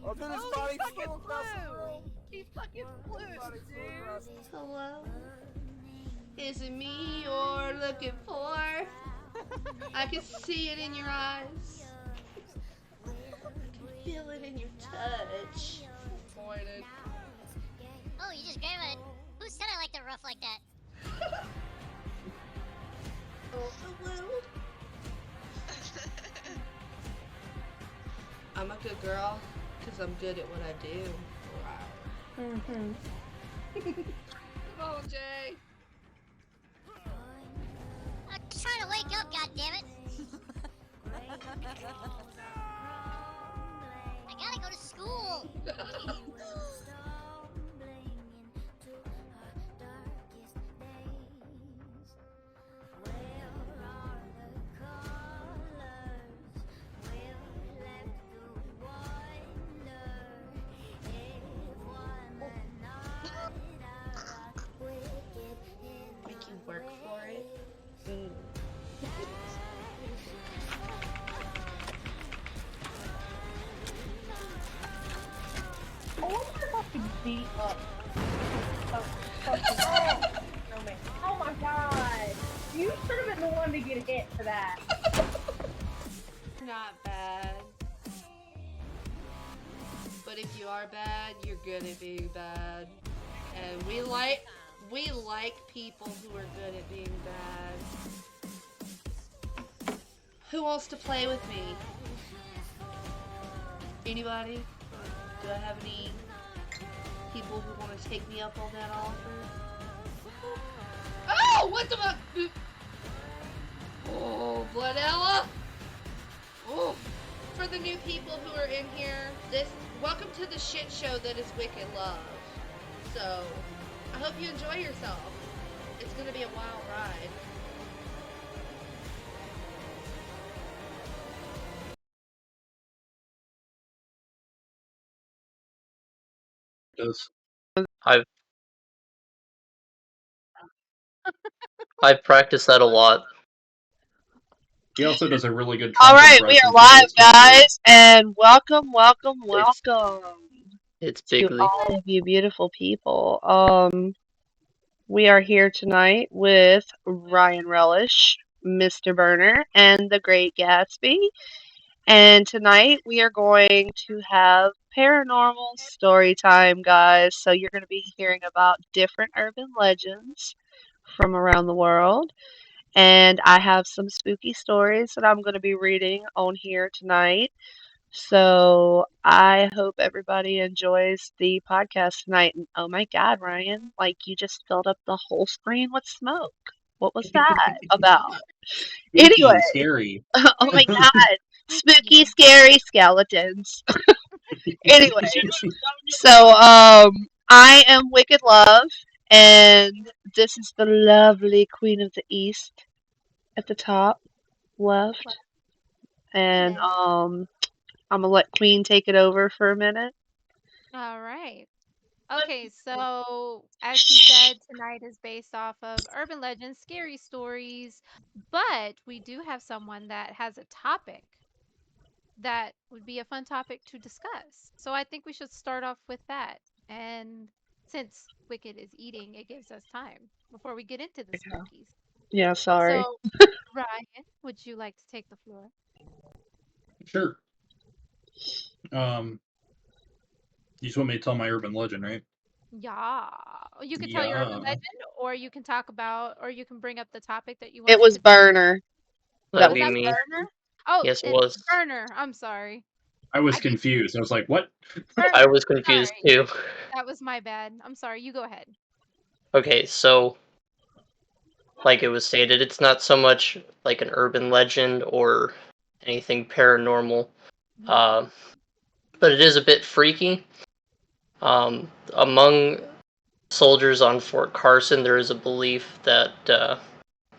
Oh, dude, his body flew across the room. He fucking flew, dude. Hello? Is it me you're looking for? I can see it in your eyes. I can feel it in your touch. Pointed. Oh, you just grabbed it. Who said I like the rough like that? Oh, hello. I'm a good girl because I'm good at what I do. Come on, Jay. I'm trying to wake up, goddammit. I gotta go to school. Make you work for it. I wonder if I could beat up. Oh my god! You should have been the one to get hit for that. Not bad. But if you are bad, you're good at being bad. And we like people who are good at being bad. Who wants to play with me? Anybody? Do I have any people who want to take me up on that offer? Oh, what the fuck? Oh, Bloodella! Oh, for the new people who are in here, welcome to the shit show that is Wicked Love. So, I hope you enjoy yourself. It's gonna be a wild ride. I've I've practiced that a lot. He also does a really good. All right, we are live, guys, and welcome. It's To bigly. all of you beautiful people. We are here tonight with Ryan Relish, Mr. Burner, and the Great Gatsby. And tonight we are going to have paranormal story time, guys. So you're going to be hearing about different urban legends from around the world. And I have some spooky stories that I'm going to be reading on here tonight. So I hope everybody enjoys the podcast tonight. And oh my God, Ryan, like you just filled up the whole screen with smoke. What was that about? Spooky Anyway, and scary. oh my God, spooky, scary skeletons. Anyways, so I am Wicked Love, and this is the lovely Queen of the East at the top left, and I'm gonna let Queen take it over for a minute. All right. Okay, so as she said, tonight is based off of urban legends, scary stories, but we do have someone that has a topic that would be a fun topic to discuss. So I think we should start off with that. And since Wicked is eating, it gives us time before we get into the spookies. Yeah, sorry. So, Ryan, would you like to take the floor? Sure. You just want me to tell my urban legend, right? Yeah. You can tell your urban Yeah. legend, or you can talk about, or you can bring up the topic that you wanted It was to Burner. That'd Was be that me. Burner? Oh, Yes, it it's was. Burner. I'm sorry. I was I get confused. I was like, what? I Burner. was confused Sorry. too. That was my bad. I'm sorry. You go ahead. Okay, so like it was stated, it's not so much like an urban legend or anything paranormal, uh, but it is a bit freaky. Among soldiers on Fort Carson, there is a belief that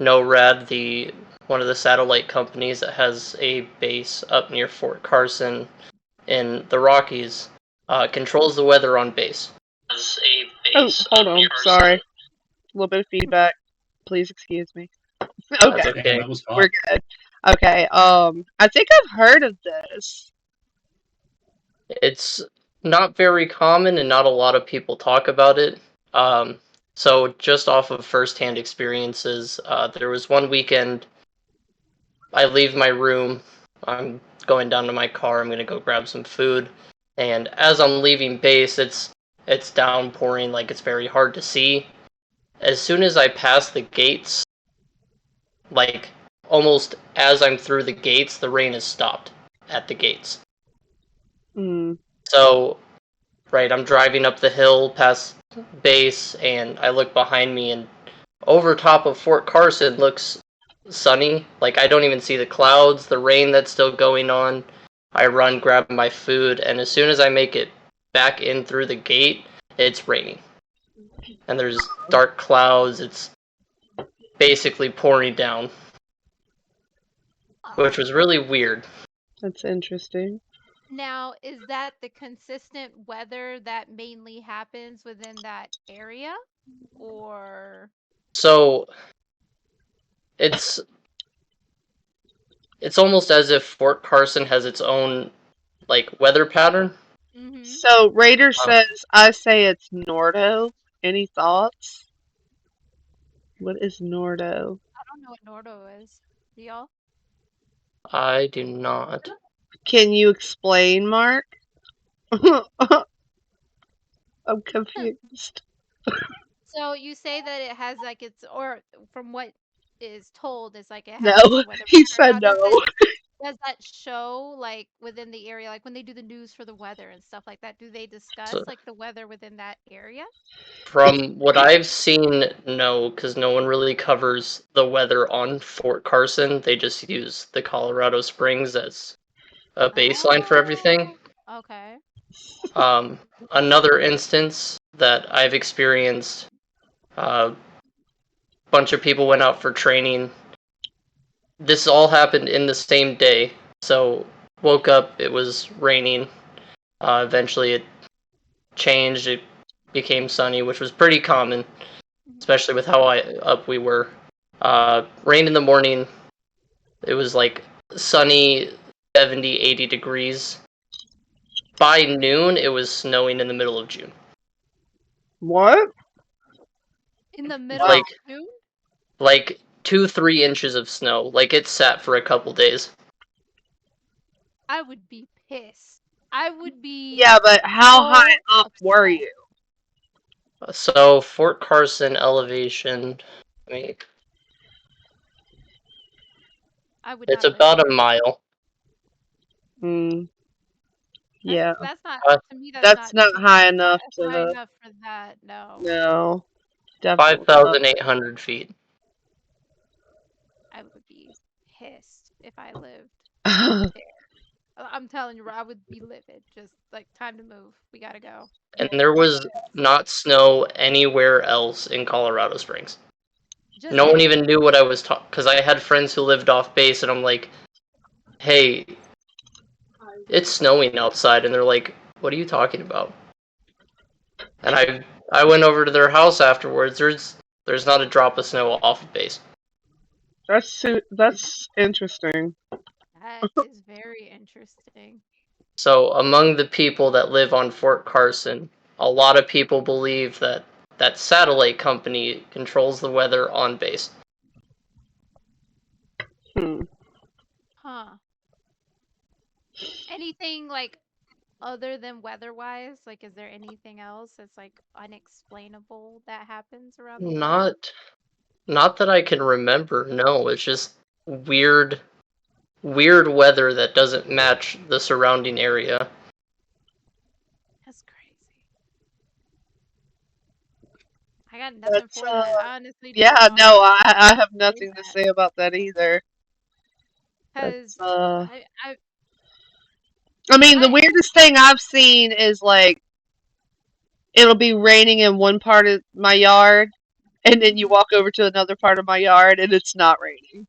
NORAD, one of the satellite companies that has a base up near Fort Carson in the Rockies, controls the weather on base. Oh, hold on. Sorry. A little bit of feedback. Please excuse me. Okay, That's Damn, okay. that was we're hot. good. Okay, I think I've heard of this. It's not very common and not a lot of people talk about it. Um, so just off of firsthand experiences, there was one weekend I leave my room, I'm going down to my car, I'm gonna go grab some food, and as I'm leaving base, it's downpouring, like it's very hard to see. As soon as I pass the gates, like almost as I'm through the gates, the rain has stopped at the gates. Mm. So, right, I'm driving up the hill past base, and I look behind me, and over top of Fort Carson looks sunny. Like, I don't even see the clouds, the rain that's still going on. I run, grab my food, and as soon as I make it back in through the gate, it's raining. And there's dark clouds, it's basically pouring down, which was really weird. That's interesting. Now, is that the consistent weather that mainly happens within that area? Or So, it's it's almost as if Fort Carson has its own like weather pattern. mm-hmm. So Raider Uh, says, I say it's Nordo. Any thoughts? What is Nordo? I don't know what Nordo is. Do y'all? I do not. Can you explain, Mark? I'm confused. So you say that it has like its, or from what is told, is like it has its No, own weather he pattern. said Now, no. does that show like within the area, like when they do the news for the weather and stuff like that? Do they discuss So, like the weather within that area? from what I've seen, no, because no one really covers the weather on Fort Carson. They just use the Colorado Springs as a baseline for everything. Oh, okay. Um, Another instance that I've experienced, a bunch of people went out for training. This all happened in the same day. So, woke up, it was raining. Eventually, it changed. It became sunny, which was pretty common, Mhm. especially with how up we were. Rained in the morning. It was like sunny, 70, 80 degrees. By noon, it was snowing in the middle of June. What? In the middle Wow. of Like June? like 2, 3 inches of snow. Like it sat for a couple days. I would be pissed. I would be Yeah, but how high so up were upset. you? So Fort Carson elevation, I mean, I would it's not live about there. a mile. Hmm. That's Yeah, that's not, Uh, to me, that's that's not not too high enough high to. enough for that. No. No, definitely not. 5,800 feet. I would be pissed if I lived there. I'm telling you, I would be livid. Just like, time to move. We gotta go. And there Like, was not snow anywhere else in Colorado Springs. just No one there. even knew what I was talking, because I had friends who lived off base, and I'm like, "Hey, it's snowing outside," and they're like, "What are you talking about?" And I went over to their house afterwards. There's not a drop of snow off of base. That's interesting. That is very interesting. So among the people that live on Fort Carson, a lot of people believe that that satellite company controls the weather on base. Hmm. Huh. Anything like other than weather-wise? Like, is there anything else that's like unexplainable that happens around the area? Not not that I can remember. No, it's just weird weather that doesn't match the surrounding area. That's crazy. I got nothing That's for that. I honestly don't. yeah. No, I have Say nothing to that say about that either. because That's I I I mean, the I weirdest thing I've seen is like it'll be raining in one part of my yard, and then you mhm walk over to another part of my yard, and it's not raining.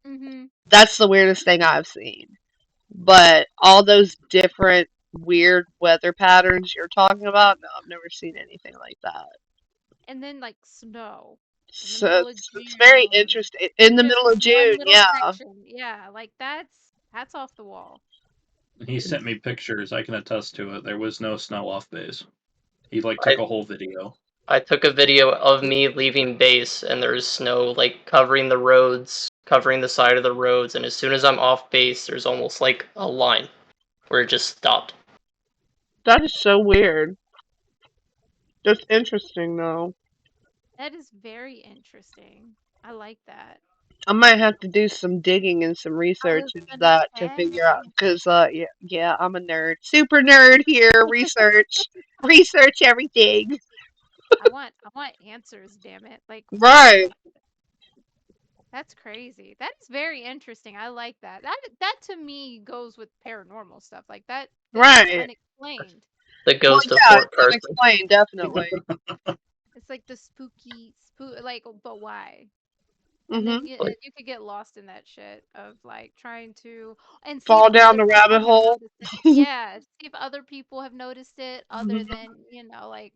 mhm. That's the weirdest thing I've seen. But all those different weird weather patterns you're talking about, no, I've never seen anything like that. And then like snow. in the So middle of it's very June. interesting. In the Just middle of one June, little yeah. section. Yeah, like that's off the wall. He sent me pictures. I can attest to it. There was no snow off base. He I took a whole video. I took a video of me leaving base, and there's snow covering the roads, covering the side of the roads, and as soon as I'm off base, there's almost like a line where it just stopped. That is so weird. That's interesting though. That is very interesting. I like that. I might have to do some digging and some I research was into gonna that to say, figure out because yeah, I'm a nerd, super nerd here. Research everything. I want answers, damn it. Like Right, that's crazy. That is very interesting. I like that. That to me goes with paranormal stuff. Like that's right. unexplained. The Well, ghost of yeah, Fort it's Carson. unexplained, definitely. It's like the spooky like but why? And Hmm. then you could get lost in that shit of like trying to and see if Fall down other the people rabbit have hole. noticed it. Yeah, see if other people have noticed it other Mhm. than, like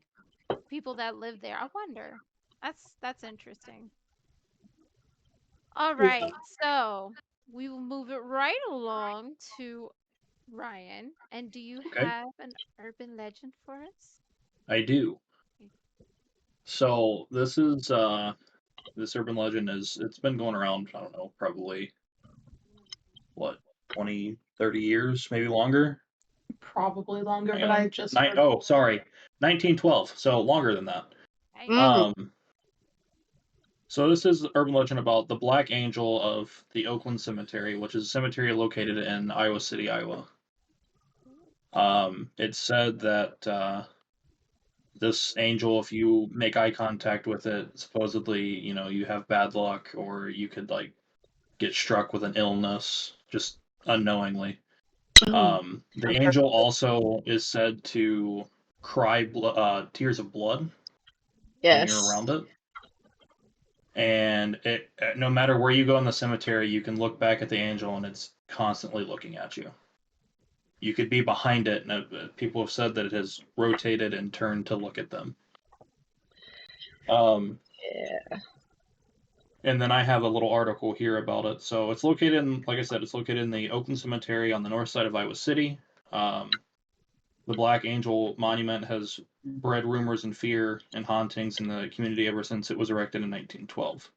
people that live there. I wonder. That's interesting. All right. So, we will move it right along to Ryan. And do you Okay, have an urban legend for us? I do. So this urban legend it's been going around, I don't know, probably what, 20, 30 years, maybe longer. Probably longer, Hang but on. I just Nine, heard. oh, sorry. 1912, so longer than that. Dang. Mm. Um so this is the urban legend about the Black Angel of the Oakland Cemetery, which is a cemetery located in Iowa City, Iowa. It's said that this angel, if you make eye contact with it, supposedly, you have bad luck, or you could get struck with an illness just unknowingly. Oh, The okay. angel also is said to cry tears of blood when you're Yes. around it. And no matter where you go in the cemetery, you can look back at the angel, and it's constantly looking at you. You could be behind it, and people have said that it has rotated and turned to look at them. Um, Yeah. and then I have a little article here about it. So it's located in, like I said, it's located in the Oakland Cemetery on the north side of Iowa City. The Black Angel Monument has bred rumors and fear and hauntings in the community ever since it was erected in 1912.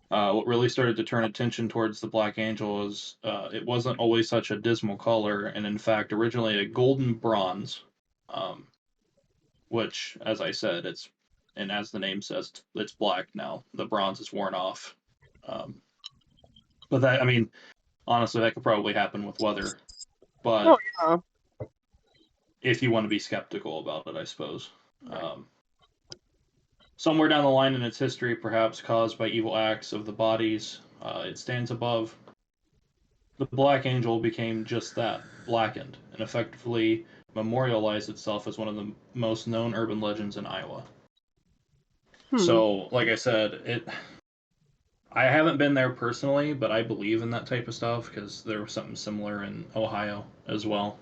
What really started to turn attention towards the Black Angel is it wasn't always such a dismal color, and in fact, originally a golden bronze, um, which, as I said, and as the name says, it's black now. The bronze is worn off. Um, but that, I mean, honestly, that could probably happen with weather. Oh But yeah. if you want to be skeptical about it, I suppose. Right. Um, Somewhere down the line in its history, perhaps caused by evil acts of the bodies it stands above, the Black Angel became just that, blackened, and effectively memorialized itself as one of the most known urban legends in Iowa. Hmm. So, like I said, I haven't been there personally, but I believe in that type of stuff because there was something similar in Ohio as well.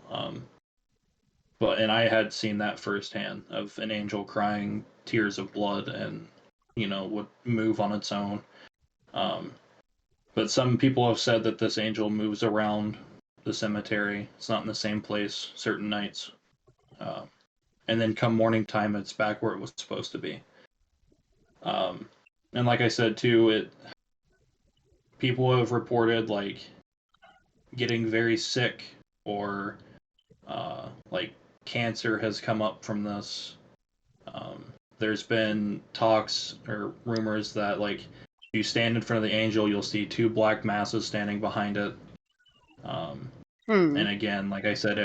And I had seen that firsthand of an angel crying tears of blood and would move on its own. Um, but some people have said that this angel moves around the cemetery. It's not in the same place certain nights. Uh, and then come morning time, it's back where it was supposed to be. Um, and like I said too, people have reported getting very sick or cancer has come up from this. There's been talks or rumors that you stand in front of the angel, you'll see two black masses standing behind it. Um, Hmm. and again, like I said,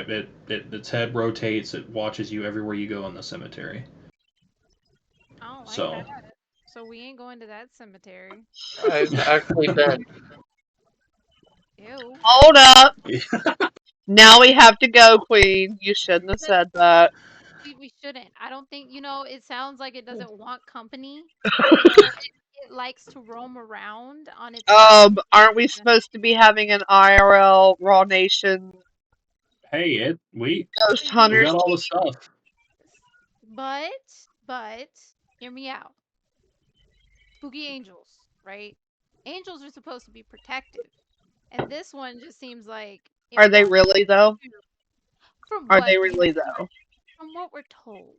its head rotates. It watches you everywhere you go in the cemetery. I don't like So that. So we ain't going to that cemetery. I've actually been. Ew. Hold up. Now we have to go, Queen. You shouldn't have That said that. we shouldn't. I don't think, it sounds like it doesn't want company. It likes to roam around on its own. Aren't we And supposed to be having an IRL Raw Nation hey, Ghost we Hunters got all the team? stuff. but hear me out. spooky angels, right? Angels are supposed to be protective. And this one just seems like it Are they wants really though? to, from Are what they you really though? from what we're told.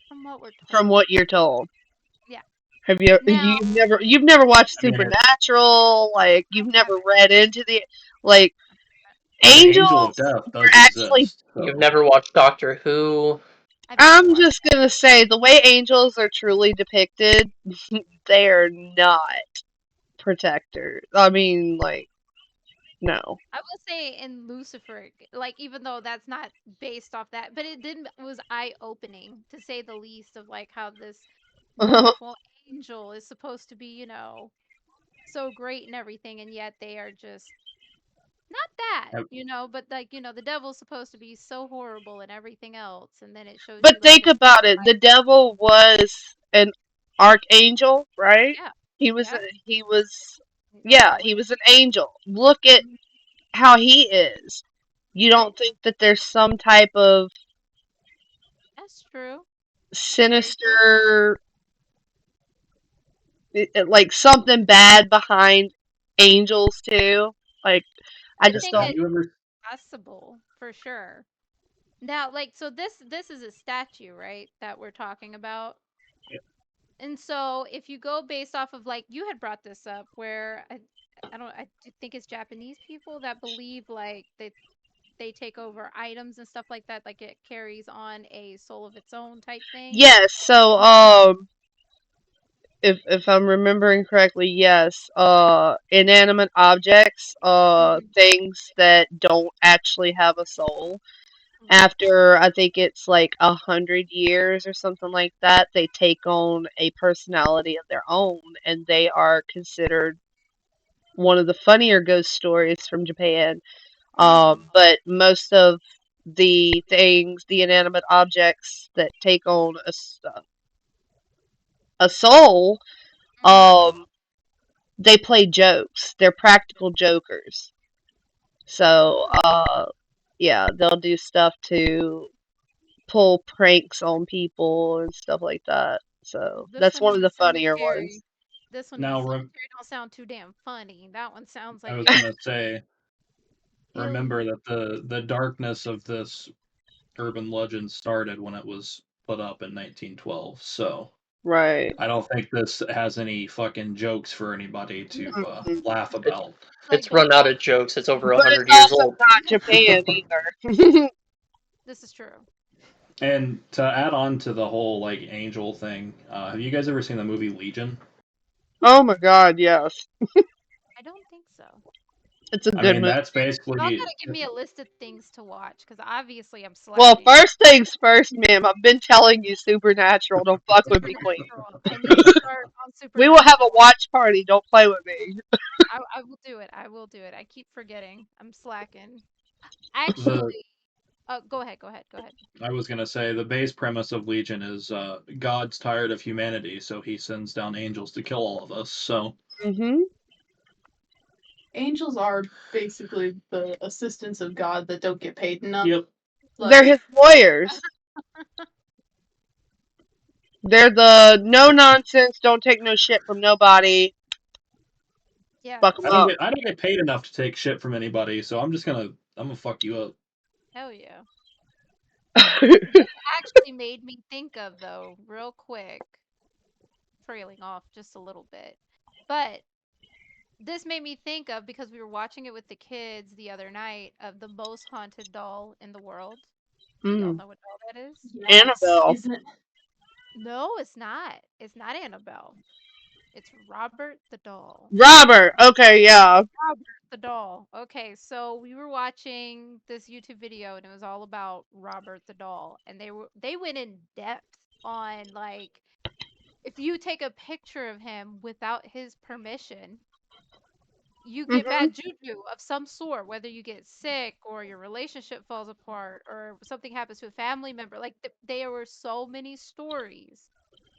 From what we're From told. what you're told. Yeah. Have you Now, you've never watched I mean, Supernatural, like I you've never haven't. read into the like the Angel of angels Death are does actually exist. You've So never watched Doctor Who? I've never I'm watched just gonna say the way angels are truly depicted, they are not protectors. I mean, like, no. I will say in Lucifer, like even though that's not based off that, but it was eye-opening to say the least of like how this wonderful angel is supposed to be, so great and everything, and yet they are just not that, have, but like, the devil's supposed to be so horrible and everything else, and then it shows you But like think this about it. The devil was an archangel, right? yeah, He was yeah, he was that's yeah, what he was an angel. Look at mhm, how he is. You right. don't think that there's some type of That's true. Very true. sinister, like something bad behind angels too? Like, I I just think have don't. it's you ever? possible for sure. Now, like, so this is a statue, right, that we're talking about. And so if you go based off of like you had brought this up where I think it's Japanese people that believe like that they take over items and stuff like that, like it carries on a soul of its own type thing. Yes, so if I'm remembering correctly, yes, inanimate objects, Mhm. things that don't actually have a soul. Right. After I think it's like 100 years or something like that, they take on a personality of their own, and they are considered one of the funnier ghost stories from Japan. Mhm. But most of the things, the inanimate objects that take on a soul, Mhm. um, they play jokes. They're practical jokers. So, yeah, they'll do stuff to pull pranks on people and stuff like that. So This that's one one in of the the funnier ones. cemetery. This one in the Now, cemetery don't sound too damn funny. That one sounds I like was it gonna say, feels remember that the darkness of this urban legend started when it was put up in 1912. So Right. I don't think this has any fucking jokes for anybody to Mm-mm. laugh It's about. like it's going run out off. of jokes. It's over But it's 100 years also old. not Japan either. This is true. And to add on to the whole like angel thing, have you guys ever seen the movie Legion? Oh my god, yes. I don't think so. It's a I good mean, movie. that's Y'all basically gotta give me a list of things to watch because obviously I'm Well, slacking. first things first, ma'am. I've been telling you Supernatural. Don't fuck with me, Queen. Supernatural. I need to start on We will have a Supernatural. watch party. Don't play with me. I will do it. I will do it. I keep forgetting. I'm slacking. the. Actually, go ahead. Go ahead. Go ahead. I was gonna say the base premise of Legion is God's tired of humanity, so he sends down angels to kill all of us. So Hmm. Angels are basically the assistants of God that don't get paid enough. yep, They're Like, his lawyers. They're the no nonsense, don't take no shit from nobody. Yeah. Fuck them up. I don't get paid enough to take shit from anybody, so I'm gonna fuck you up. Hell yeah. This actually made me think of though, real quick, trailing off just a little bit, but this made me think of because we were watching it with the kids the other night of the most haunted doll in the world. Do y'all Mm. know what doll that is? yes, Annabelle. isn't it? No, it's not. It's not Annabelle. It's Robert the doll. Robert. Okay, yeah. Robert the doll. Okay, so we were watching this YouTube video and it was all about Robert the doll and they went in depth on like if you take a picture of him without his permission, you get Hmm. bad juju of some sort, whether you get sick or your relationship falls apart or something happens to a family member. Like there were so many stories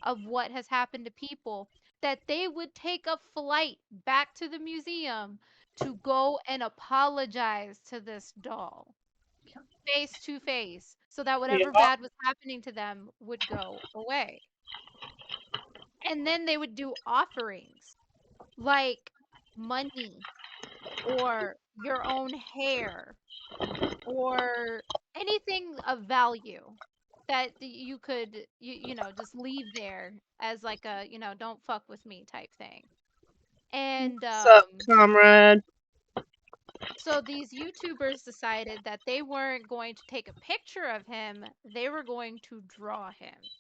of what has happened to people that they would take a flight back to the museum to go and apologize to this doll face to face so that Yeah. whatever bad was happening to them would go away. And then they would do offerings like money or your own hair or anything of value that you could just leave there as like a don't fuck with me type thing. And What's up, comrade? so these YouTubers decided that they weren't going to take a picture of him, they were going to draw him.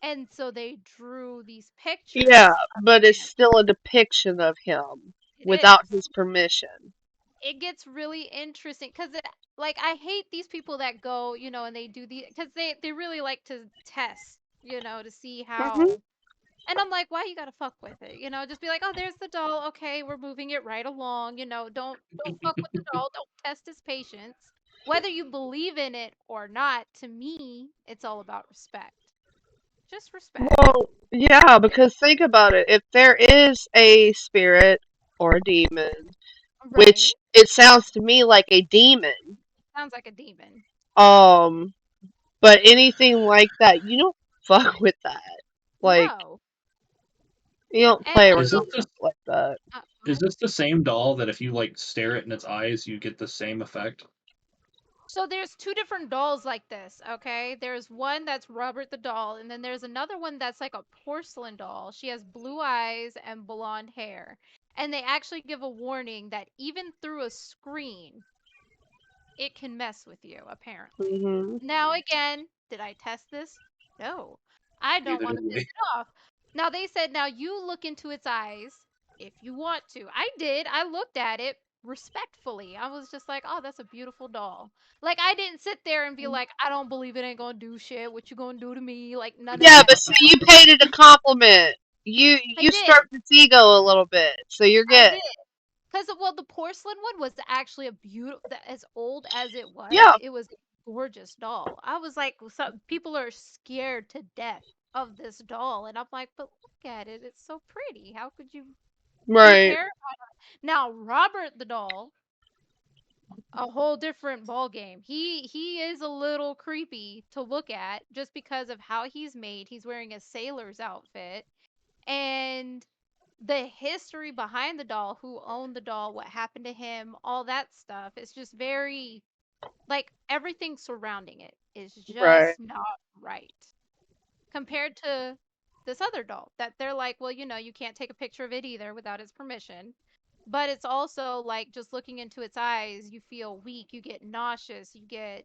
And so they drew these Yeah, pictures of but it's him. still a depiction of him It without is. his permission. It gets really interesting because like I hate these people that go, and they do because they really like to test, to see Hmm. how. And I'm like, why you gotta fuck with it? Just be like, oh, there's the doll. Okay, we're moving it right along. Don't fuck with the doll. Don't test his patience. Whether you believe in it or not, to me, it's all about respect. Just respect. Well, yeah, because think about it. If there is a spirit or a demon, Right. which it sounds to me like a demon, Sounds like a demon. um, but anything like that, you don't fuck with that. Like, No. you don't And play I Is around this mean, with the stuff like that. is this the same doll that if you like stare it in its eyes, you get the same effect? so there's two different dolls like this, okay? There's one that's Robert the doll, and then there's another one that's like a porcelain doll. She has blue eyes and blonde hair. And they actually give a warning that even through a screen, it can mess with you, apparently. Hmm. Now, again, did I test this? No. I don't Neither want did to piss we. it off. Now, they said, now you look into its eyes if you want to. I did. I looked at it respectfully. I was just like, oh, that's a beautiful doll. Like, I didn't sit there and be like, I don't believe it ain't gonna do shit. What you gonna do to me? Like, none of Yeah, that. but see, you paid it a compliment. You I you did. stroked its ego a little bit, so you're I good. did. Because, well, the porcelain one was actually a beautiful, as old as Yeah, it was a gorgeous doll. I was like, some people are scared to death of this doll. And I'm like, but look at it. It's so pretty. How could you be right, terrified? Now, Robert the doll, a whole different ball game. He is a little creepy to look at just because of how he's made. He's wearing a sailor's outfit. And the history behind the doll, who owned the doll, what happened to him, all that stuff. It's just very like everything surrounding it is right, just not right compared to this other doll that they're like, well, you can't take a picture of it either without its permission. But it's also like just looking into its eyes, you feel weak, you get nauseous, you get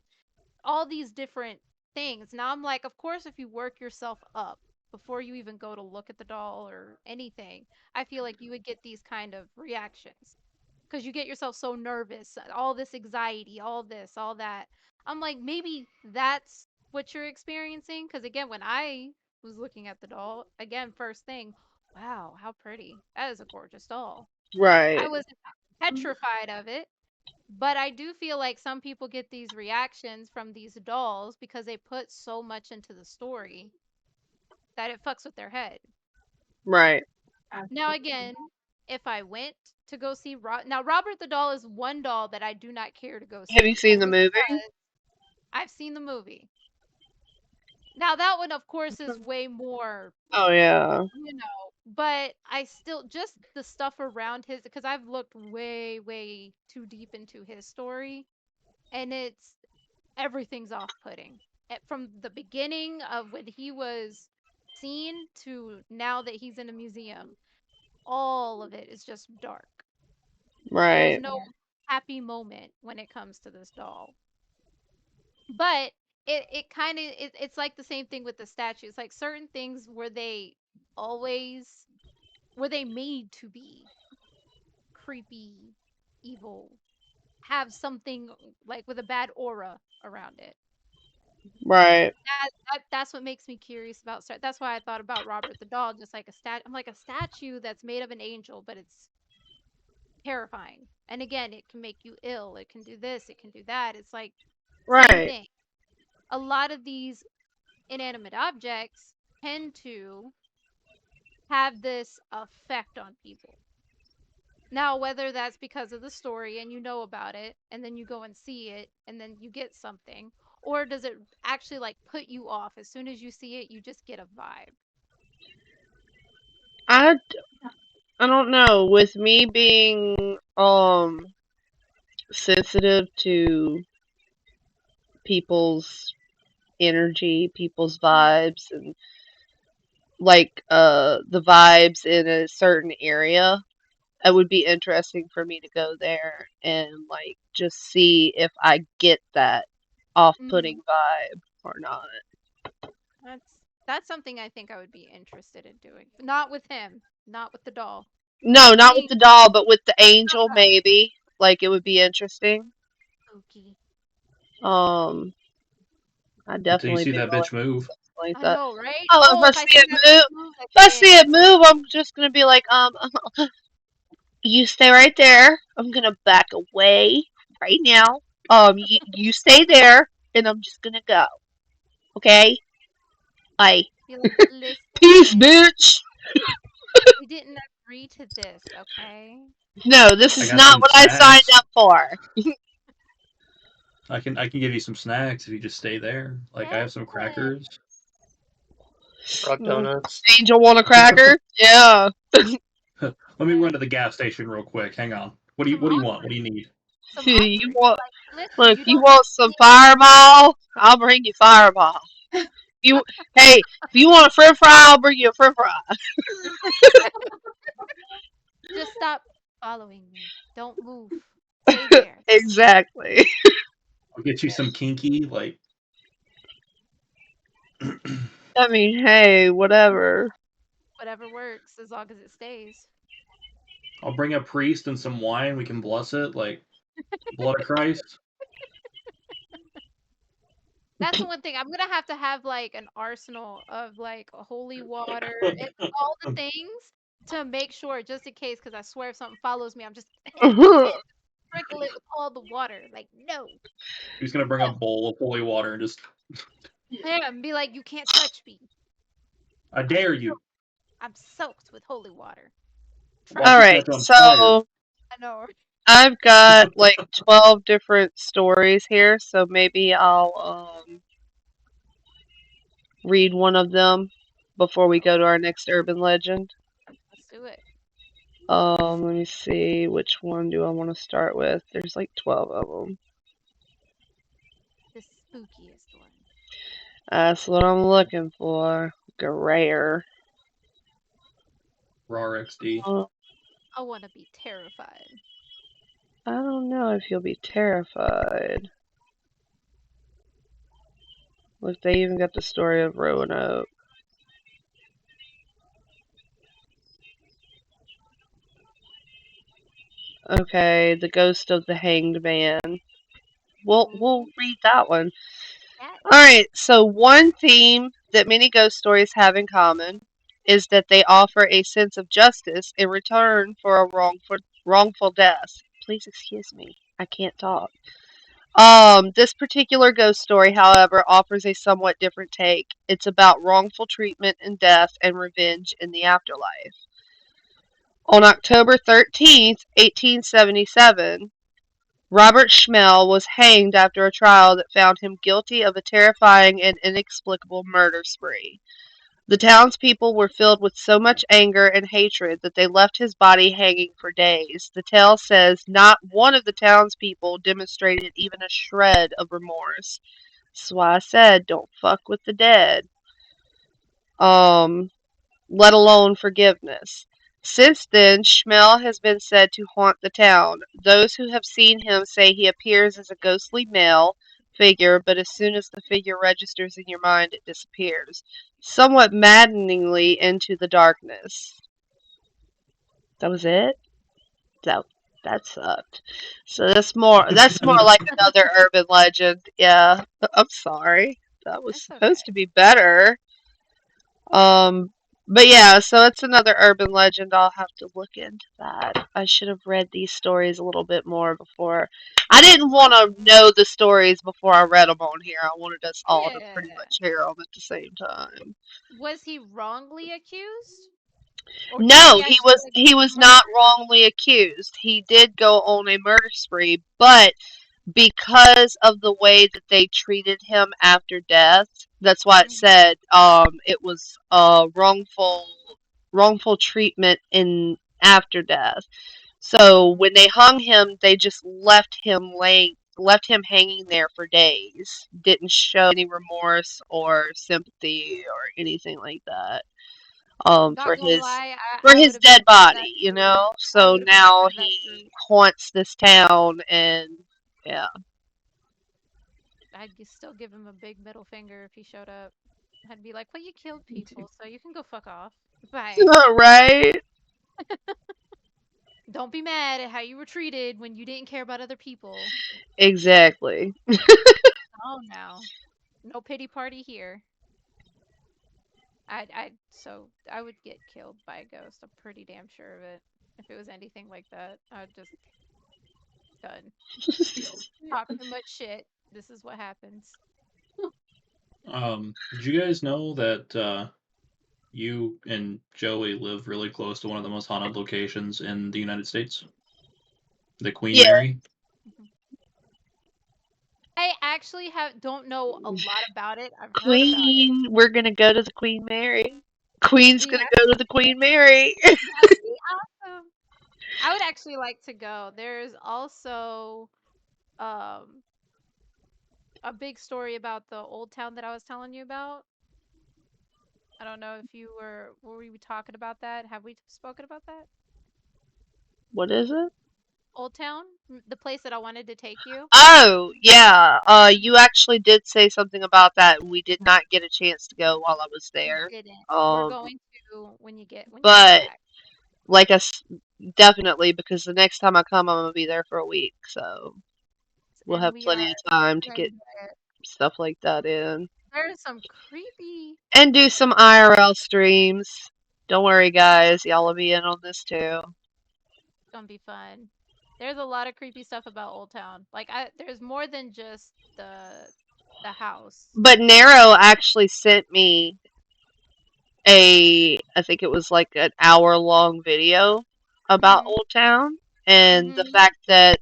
all these different things. Now I'm like, of course, if you work yourself up before you even go to look at the doll or anything, I feel like you would get these kind of reactions because you get yourself so nervous, all this anxiety, all this, all that. I'm like, maybe that's what you're experiencing. Because again, when I was looking at the doll, again, first thing, wow, how pretty. That is a gorgeous doll. I right, was petrified of it. But I do feel like some people get these reactions from these dolls because they put so much into the story that it fucks with their head. right. Now, again, if I went to go see now Robert the doll is one doll that I do not care to go Have you see seen the only movie? because I've seen the movie. Now that one, of course, is way more, Oh yeah, but I still just the stuff around his because I've looked way, way too deep into his story, and everything's off-putting. From the beginning of when he was seen to now that he's in a museum, all of it is just dark. There's right, no happy moment when it comes to this doll. But it kind of it's like the same thing with the statues. Like certain things always were they made to be creepy, evil, have something like with a bad aura around it. right, That's what makes me curious about that's why I thought about Robert the doll, just like I'm like a statue that's made of an angel, but it's terrifying. And again, it can make you ill. It can do this, it can do that. It's like same right, thing. A lot of these inanimate objects tend to have this effect on people. Now, whether that's because of the story and you know about it, and then you go and see it, and then you get something, or does it actually like put you off as soon as you see it, you just get a vibe? I don't know. With me being sensitive to people's energy, people's vibes, and like the vibes in a certain area, it would be interesting for me to go there and like just see if I get that off-putting vibe or not. That's something I think I would be interested in doing. Not with him, not with the doll. No, not with Me, the doll, but with the angel, maybe. Like it would be interesting. spooky. Um, I'd Until you definitely see be that willing bitch move. to like I that. know, right? Oh, if Oh, I if I see see it that move, move, if I I can't. see it It's like, move, I'm just gonna be like, you stay right there. I'm gonna back away right now. You stay there, and I'm just gonna go. Okay? Bye. be like, Peace, listen, bitch. we didn't agree to this, okay? No, this I is got not some what I signed snacks. up for. I can give you some snacks if you just stay there. Like I have some Yes. crackers. Rock donuts. Angel want a cracker? Yeah. Let me run to the gas station real quick. Hang on. Some What do you want? offering. What do you need? Some You offering. want? Like, listen, Look, you you don't know want some fireball? I'll bring you fireball. You, hey, if you want a french fry, I'll bring you a french fry. just stop following me. Don't move. Stay there. Exactly. I'll get you some kinky. Like I mean, hey, whatever. Whatever works as long as it stays. I'll bring a priest and some wine. We can bless it. Like blood of Christ. That's the one thing. I'm gonna have to have like an arsenal of like holy water and all the things to make sure, just in case, because I swear if something follows me, I'm just sprinkle it with all the water. Like, no. He's gonna bring a bowl of holy water and just. Yeah, and be like, you can't touch me. I I'm dare you. soaked. I'm soaked with holy water. Try Watch All you me. right, catch on fire. so I know. I've got like 12 different stories here, so maybe I'll read one of them before we go to our next urban legend. Let's do it. Let me see, which one do I want to start with? There's like 12 of them. The spookiest one. That's what I'm looking for. Rare. Raw XD. I want to be terrified. I don't know if you'll be terrified. Look, they even got the story of Roanoke. Okay, the ghost of the hanged man. We'll read that one. Yes. All right. So one theme that many ghost stories have in common is that they offer a sense of justice in return for a wrongful death. Please excuse me. I can't talk. This particular ghost story, however, offers a somewhat different take. It's about wrongful treatment and death and revenge in the afterlife. On October 13th, 1877, Robert Schmel was hanged after a trial that found him guilty of a terrifying and inexplicable murder spree. The townspeople were filled with so much anger and hatred that they left his body hanging for days. The tale says not one of the townspeople demonstrated even a shred of remorse. That's why I said don't fuck with the dead. Let alone forgiveness. Since then, Schmel has been said to haunt the town. Those who have seen him say he appears as a ghostly male figure, but as soon as the figure registers in your mind, it disappears, somewhat maddeningly into the darkness. That was it? That that sucked. So that's more like another urban legend. Yeah. I'm sorry. That was That's supposed okay. to be better. Um, but yeah, so it's another urban legend. I'll have to look into that. I should have read these stories a little bit more before. I didn't want to know the stories before I read them on here. I wanted us all to Yeah. pretty much hear them at the same time. Was he wrongly accused? Or did No, he he actually was like he was murder? not wrongly accused. He did go on a murder spree, but because of the way that they treated him after death, that's why it said it was wrongful. wrongful treatment in after death. So when they hung him, they just left him hanging there for days. Didn't show any remorse or sympathy or anything like that. Not gonna lie, For I would his have been dead part of that body, you too. know. I So would have been now part of that he too. haunts this town, and yeah, Still give him a big middle finger if he showed up. I'd be like, "Well, you killed people, so you can go fuck off. Bye. right, Don't be mad at how you were treated when you didn't care about other people." exactly. Oh no, no pity party here. I would get killed by a ghost. I'm pretty damn sure of it. If it was anything like that, I'd just done. Talk too much shit. This is what happens. Did you guys know that you and Joey live really close to one of the most haunted locations in the United States? The Queen Yeah, Mary? Mhm. I actually have don't know a lot about it. I've heard about it. Queen. We're gonna go to the Queen Mary. Queen's gonna Yeah, go to the Queen Mary. that'd be awesome. I would actually like to go. There's also um a big story about the old town that I was telling you about. I don't know if you were we talking about that? Have we spoken about that? What is it? Old Town, the place that I wanted to take you. Oh, yeah. You actually did say something about that. We did not get a chance to go while I was We there. didn't. We're Um, going to when you get but back. like definitely because the next time I come, I'm gonna be there for a week, so we'll And have we are plenty of time to going get to stuff like that in there's some creepy and do some IRL streams. Don't worry, guys. Y'all will be in on this too. gonna be fun. There's a lot of creepy stuff about Old Town. There's more than just the house. But Nero actually sent me I think it was like an hour long video about Mhm. Old Town and the Mhm. fact that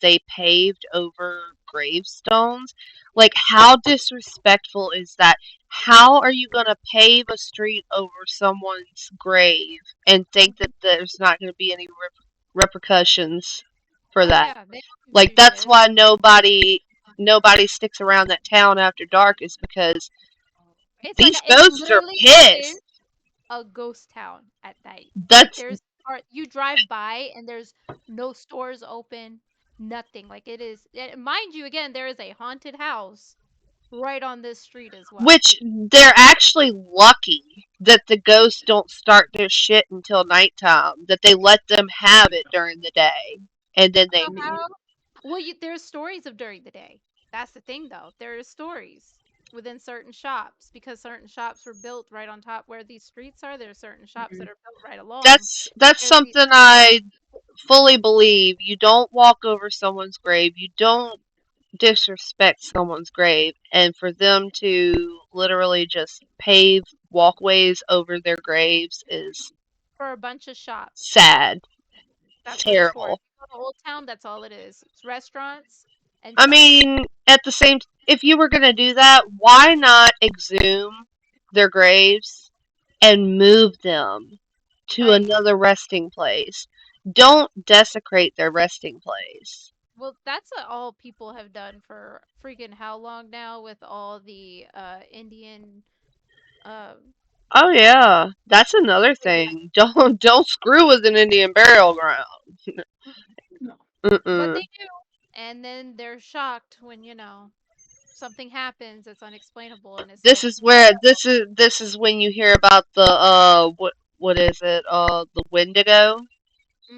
they paved over gravestones. Like how disrespectful is that? How are you going to pave a street over someone's grave and think that Mhm. there's not going to be any repercussions for Oh that? yeah, they don't give Like two that's shits. why nobody sticks around that town after dark is because these It ghosts are literally is pissed. a ghost town at night. That's You drive by and there's no stores open, nothing. Mind you, again, there is a haunted house right on this street as well. which they're actually lucky that the ghosts don't start their shit until nighttime. That they let them have it during the day, and then they So how? Well, there's stories of during the day. That's the thing, though. There are stories within certain shops because certain shops were built right on top where these streets are. There are certain shops that are built right along. that's There's these something I fully believe. You don't walk over someone's grave. You don't disrespect someone's grave, and for them to literally just pave walkways over their graves is for a bunch of shops. sad, That's what it's for. If terrible. you go to Old Town, that's all it is. It's restaurants and I shops. mean, at the same, if you were gonna do that, why not exhume their graves and move them to Right. another resting place? Don't desecrate their resting place. Well, that's what all people have done for freaking how long now with all the Indian um Oh yeah, that's another thing. Don't screw with an Indian burial ground. but Mm-mm. they do. And then they're shocked when, something happens that's unexplainable and it's This like, is where "Whoa." this is when you hear about the what is it the Wendigo?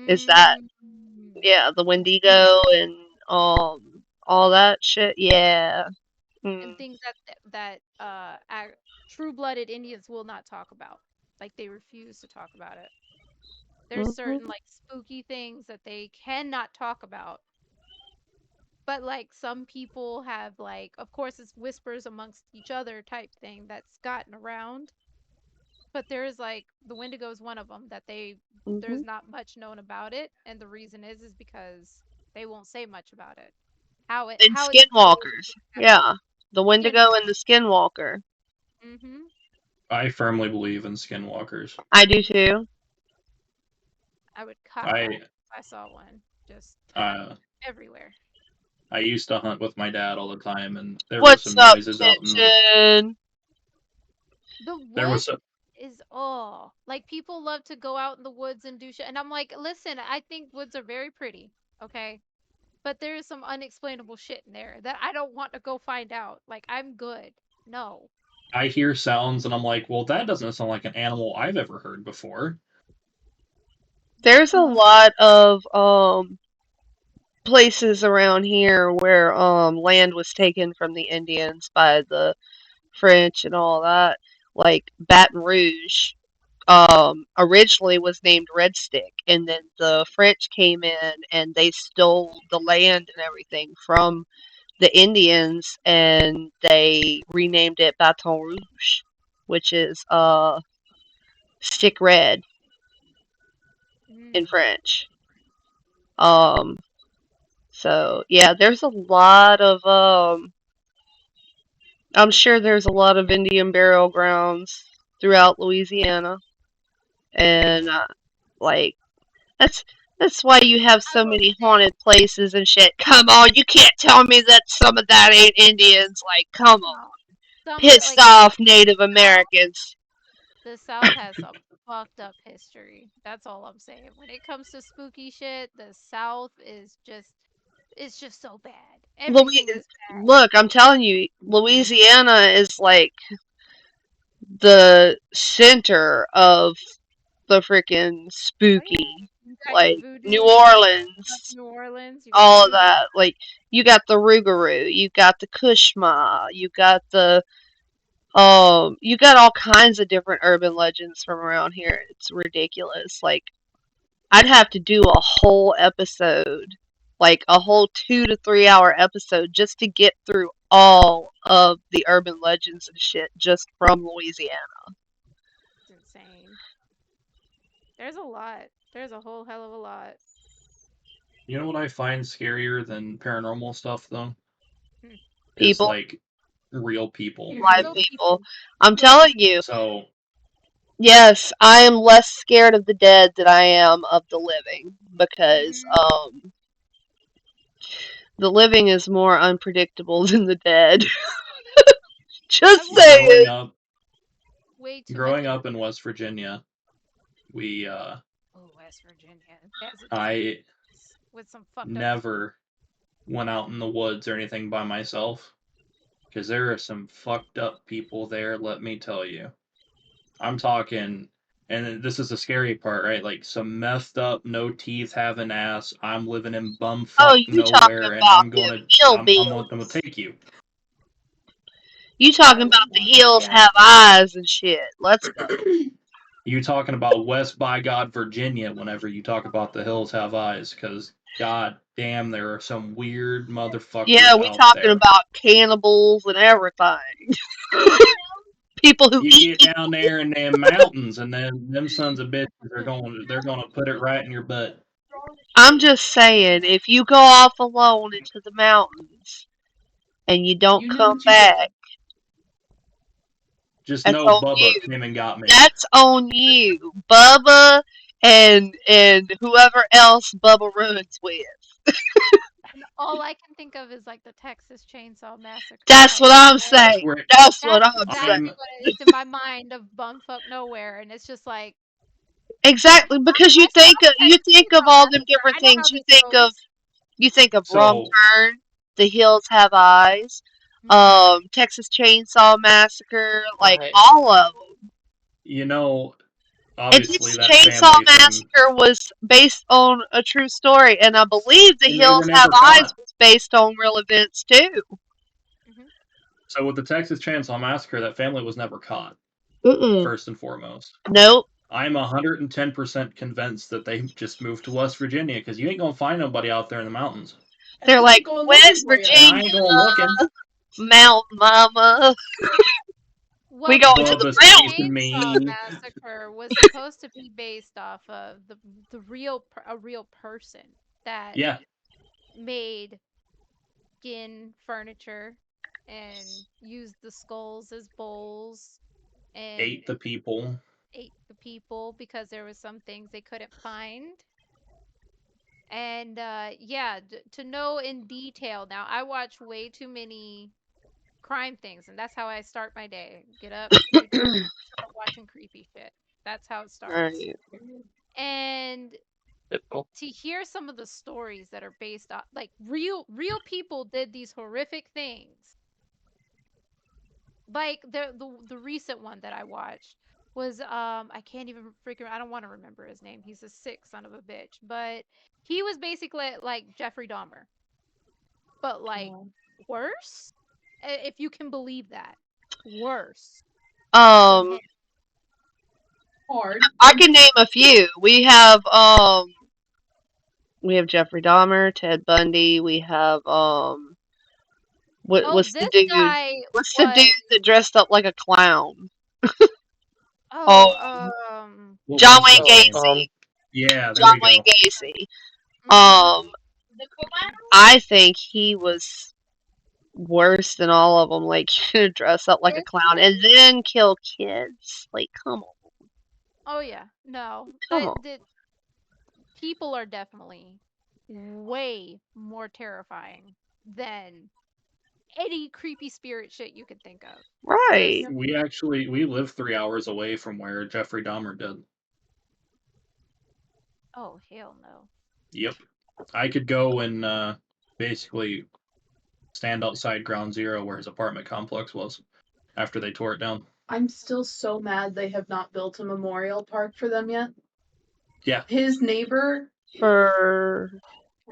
Is that Mm, yeah the Wendigo yeah. and all that shit? Yeah. And Mm. things true-blooded Indians will not talk about. Like they refuse to talk about it. There's certain Mhm. like spooky things that they cannot talk about. But like some people have like of course it's whispers amongst each other type thing that's gotten around. But there is like the Wendigo is one of them that there's Mhm. not much known about it, and the reason is because they won't say much about it. And How it's supposed skinwalkers. to happen. Yeah. The Wendigo and Skinwalker. the skinwalker. Mhm. I firmly believe in skinwalkers. I do too. I would cop I that if I saw one. Just uh, everywhere. I used to hunt with my dad all the time, and there were What's some up, noises out in the. Tension? The There was woods some, is like people love to go out in the woods and do shit. And I'm like, listen, I think woods are very pretty, okay? But there is some unexplainable shit in there that I don't want to go find out. Like, I'm good. No. I hear sounds, and I'm like, well, that doesn't sound like an animal I've ever heard before. There's a lot of places around here where land was taken from the Indians by the French and all that. Like Baton Rouge originally was named Red Stick, and then the French came in and they stole the land and everything from the Indians, and they renamed it Baton Rouge, which is stick red in Mm. French. Um, so yeah, there's a lot of I'm sure there's a lot of Indian burial grounds throughout Louisiana, and like that's that's why you have I so will many say, haunted places and shit. Come on, you can't tell me that some of that ain't Indians. Like, come on, no. Some of pissed like off Native South, Americans. the South has some fucked up history. That's all I'm saying. When it comes to spooky shit, the South is just it's just so bad. Louis, Everything is bad. look, I'm telling you, Louisiana is like the center of the freaking Oh yeah. spooky. You got your Like New voodoo, you got Orleans, New Orleans, you got all of voodoo. that. Like you got the Rougarou, you got the Kushma, you got the you got all kinds of different urban legends from around here. It's ridiculous. Like I'd have to do a whole episode, like a whole 2 to 3 hour episode just to get through all of the urban legends and shit just from Louisiana. It's insane. There's a lot. There's a whole hell of a lot. You know what I find scarier than paranormal stuff, though? Hmm. Is People, like real people. live Real people. people. I'm telling you, So yes, I am less scared of the dead than I am of the living because Hmm. the living is more unpredictable than the dead. I Just will growing saying. say up, way too much growing up in information. West Virginia, we Oh, West Virginia has its I with some fucked up. never went out in the woods or anything by myself because there are some fucked up people there. Let me tell you. I'm talking, and this is the scary part, right? Like some messed up, no teeth, having ass. I'm living in Oh, bumfuck you talking nowhere, and about them I'm gonna hillbillies. take you. You I talking would about the want hills that. have eyes and shit. Let's go. You talking about West by God, Virginia? Whenever you talk about the hills have eyes, because god damn, there are some weird Yeah, motherfuckers we out talking there. about cannibals and everything. People who You eat get down people. there in them mountains, and then them sons of bitches are they're gonna put it right in your butt. I'm just saying, if you go off alone into the mountains and you don't You knew come what you did. back, Just that's know on Bubba you. came and got me. That's on you, Bubba, and whoever else Bubba runs with. And all I can think of is like the Texas Chainsaw Massacre That's type what I'm shit. That's saying. where That's what That's I'm exactly saying. I'm. what it is in my mind of bumfuck nowhere, and it's just like Exactly, because I saw you Texas think of Chainsaw all them Massacre. different I know how things. this goes. You think of Wrong So Turn, The Hills Have Eyes, Hmm. Texas Chainsaw Massacre, like Right. all of them. you know, And obviously Texas that Chainsaw family from Massacre was based on a true story, and I believe The and they were Hills Have never Eyes caught. was based on real events too. Hmm. So with the Texas Chainsaw Massacre, that family was never caught. Mm-mm. First and foremost, Nope. I'm 110% convinced that they just moved to West Virginia because you ain't gonna find nobody out there in the mountains, And They're we like ain't going looking West for you. and I Virginia, ain't going looking. Mountain Mama. We Well, the going to the Bubba's Texas chasing mountains. Chainsaw me. Massacre was supposed to be based off of a real person that Yeah, made skin furniture and used the skulls as bowls and Ate the people. ate the people because there was some things they couldn't find. And yeah, to know in detail. Now, I watch way too many crime things, and that's how I start my day. Get up, do chores, start watching creepy shit. That's how it starts. Right. And Typical. to hear some of the stories that are based on like real people did these horrific things. Like the recent one that I watched was I can't even freaking I don't want to remember his name. He's a sick son of a bitch, but he was basically like Jeffrey Dahmer, but like worse, if you can believe that, worse than Um, him. Hard. I can name a few. We have Jeffrey Dahmer, Ted Bundy. We have Oh, what's the this dude? guy What's the was dude that dressed up like a clown? oh Oh, What John was Wayne his Oh, name? Gacy. Yeah, there John we Wayne go. Gacy. mhm. I think he was worse than all of them. Like, dress up like a This clown and then kill kids. Like, oh yeah, no, come on. the people are definitely way more terrifying than any creepy spirit shit you could think of. Right. Just We live 3 hours away from where Jeffrey Dahmer did. oh hell no. Yep. I could go and basically stand outside Ground Zero where his apartment complex was after they tore it down. I'm still so mad they have not built a memorial park for them yet. Yeah. His neighbor For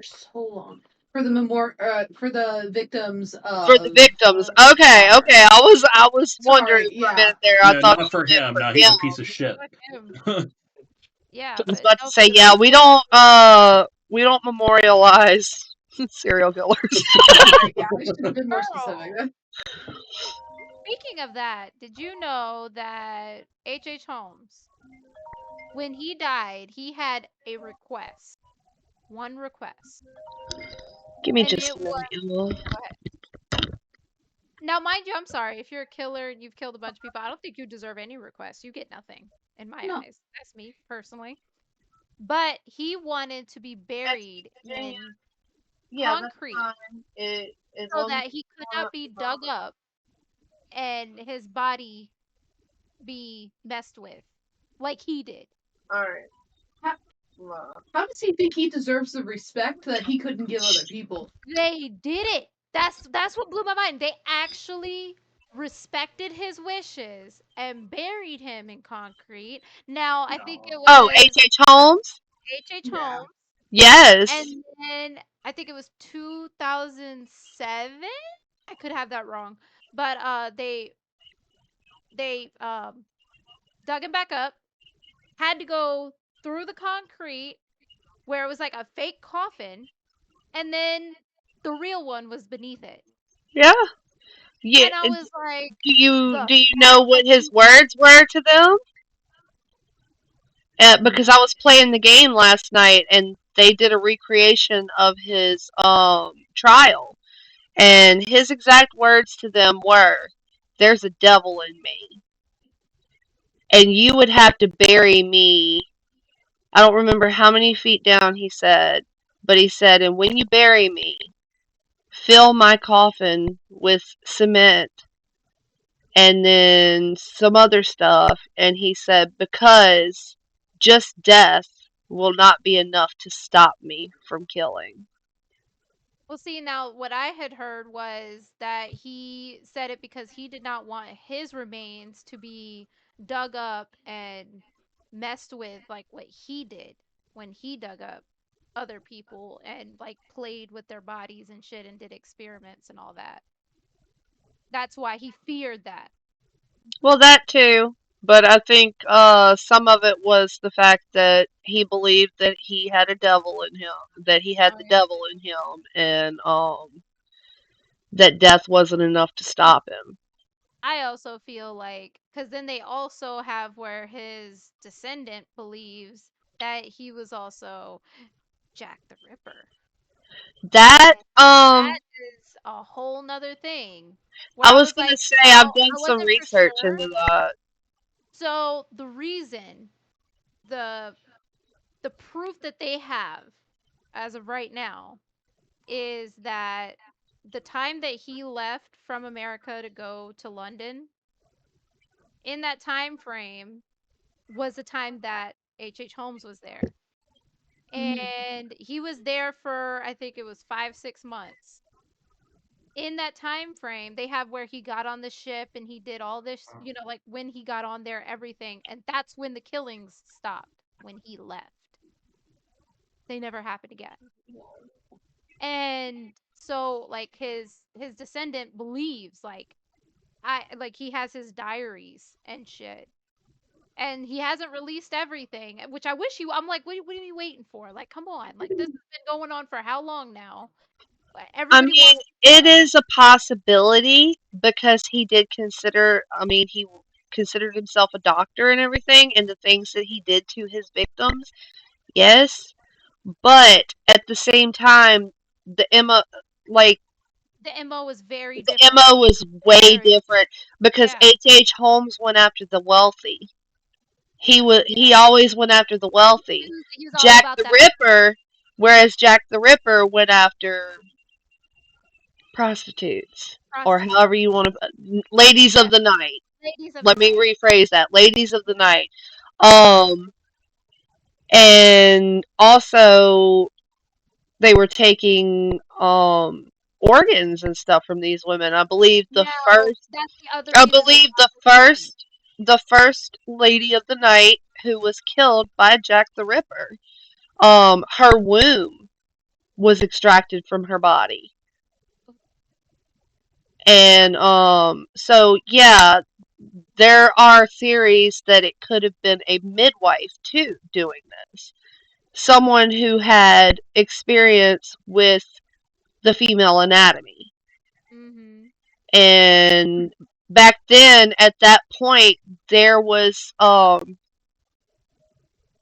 so long for the victims for the of victims. Okay, Dahmer. okay. I was wondering Sorry, for a yeah. minute there. I No, thought not you for meant him. for No, he's a piece of him. shit. Fuck him. Yeah, I was but about to no, for say, the yeah, we people. don't memorialize serial killers. Sorry, yeah, I should have been more specific. Girl. Speaking of that, did you know that H. Holmes, when he died, he had a request. One request. Give me And just it a was minute, y'all. go ahead. Now, mind you, I'm sorry. If you're a killer and you've killed a bunch of people, I don't think you deserve any requests. You get nothing, in my No. eyes. That's me, personally. But he wanted to be That's buried Virginia. in Yeah, that's concrete fine. As so long as that he could it's not not be dug up and his body be messed with like he did. alright. How does he think he deserves the respect that he couldn't give other people? They did it. That's what blew my mind. They actually respected his wishes and buried him in concrete. Now, I think it Oh, was H. Holmes? H. Yeah. Holmes, Yes. and then I think it was 2007. I could have that wrong, but they dug him back up. Had to go through the concrete where it was like a fake coffin, and then the real one was beneath it. Yeah. Yeah. And I was like, Do you the do you know fact that what his he words were to them? Because I was playing the game last night and they did a recreation of his trial, and his exact words to them were, "There's a devil in me, and you would have to bury me." I don't remember how many feet down he said, but he said, "And when you bury me, fill my coffin with cement and then some other stuff." And he said, "Because just death will not be enough to stop me from killing." well, see, now what I had heard was that he said it because he did not want his remains to be dug up and messed with like what he did when he dug up other people and like played with their bodies and shit and did experiments and all that. That's why he feared that. Well, that too. But I think some of it was the fact that he believed that he had a devil in him, that he had Oh the yeah. devil in him, and that death wasn't enough to stop him. I also feel like because then they also have where his descendant believes that he was also Jack the Ripper. That And that is a whole nother thing where I I was was gonna like, say I've now done I some wasn't for research sure. into that. So the reason, the the proof that they have as of right now is that the time that he left from America to go to London, in that time frame was the time that H.H. Holmes was there. And he was there for, I think it was 5, 6 months. In that time frame, they have where he got on the ship and he did all this, like when he got on there, everything. And that's when the killings stopped, when he left. They never happened again. And so like his descendant believes like he has his diaries and shit. And he hasn't released everything, which I wish he. I'm like, what are you waiting for? Like, come on! Like, this has been going on for how long now? I Everybody mean, wants to it know. is a possibility because he did consider, I mean, he considered himself a doctor and everything, and the things that he did to his victims, yes. But at the same time, the Emma, like, The MO was very the different. MO was way Very, different because yeah, H.H. Holmes went after the wealthy. yeah. He always went after the wealthy. He was all Jack about the that Ripper, whereas Jack the Ripper went after prostitutes or prostitute. however you want to, ladies Yeah, of the night. ladies of the Let me night. rephrase that, ladies of the night. And also they were taking organs and stuff from these women. Now that's the other I reason they believe stopped the killing. the first lady of the night who was killed by Jack the Ripper, her womb was extracted from her body. And so yeah, there are theories that it could have been a midwife too doing this. Someone who had experience with the female anatomy. Mhm. And back then at that point there was um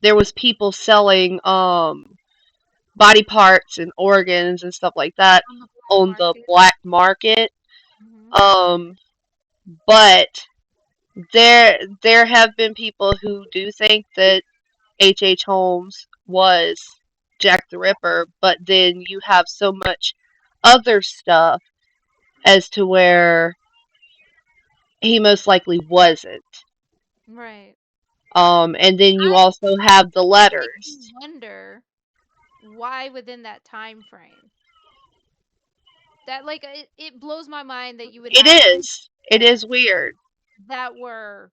there was people selling body parts and organs and stuff like that On the black on the market. black market. Mhm. Um but there have been people who do think that H.H. Holmes was Jack the Ripper, but then you have so much other stuff as to where he most likely wasn't. Right. And then you I also have the It makes me letters. wonder why within that time frame. That like it blows my mind that you would It have two is. It people is weird. that were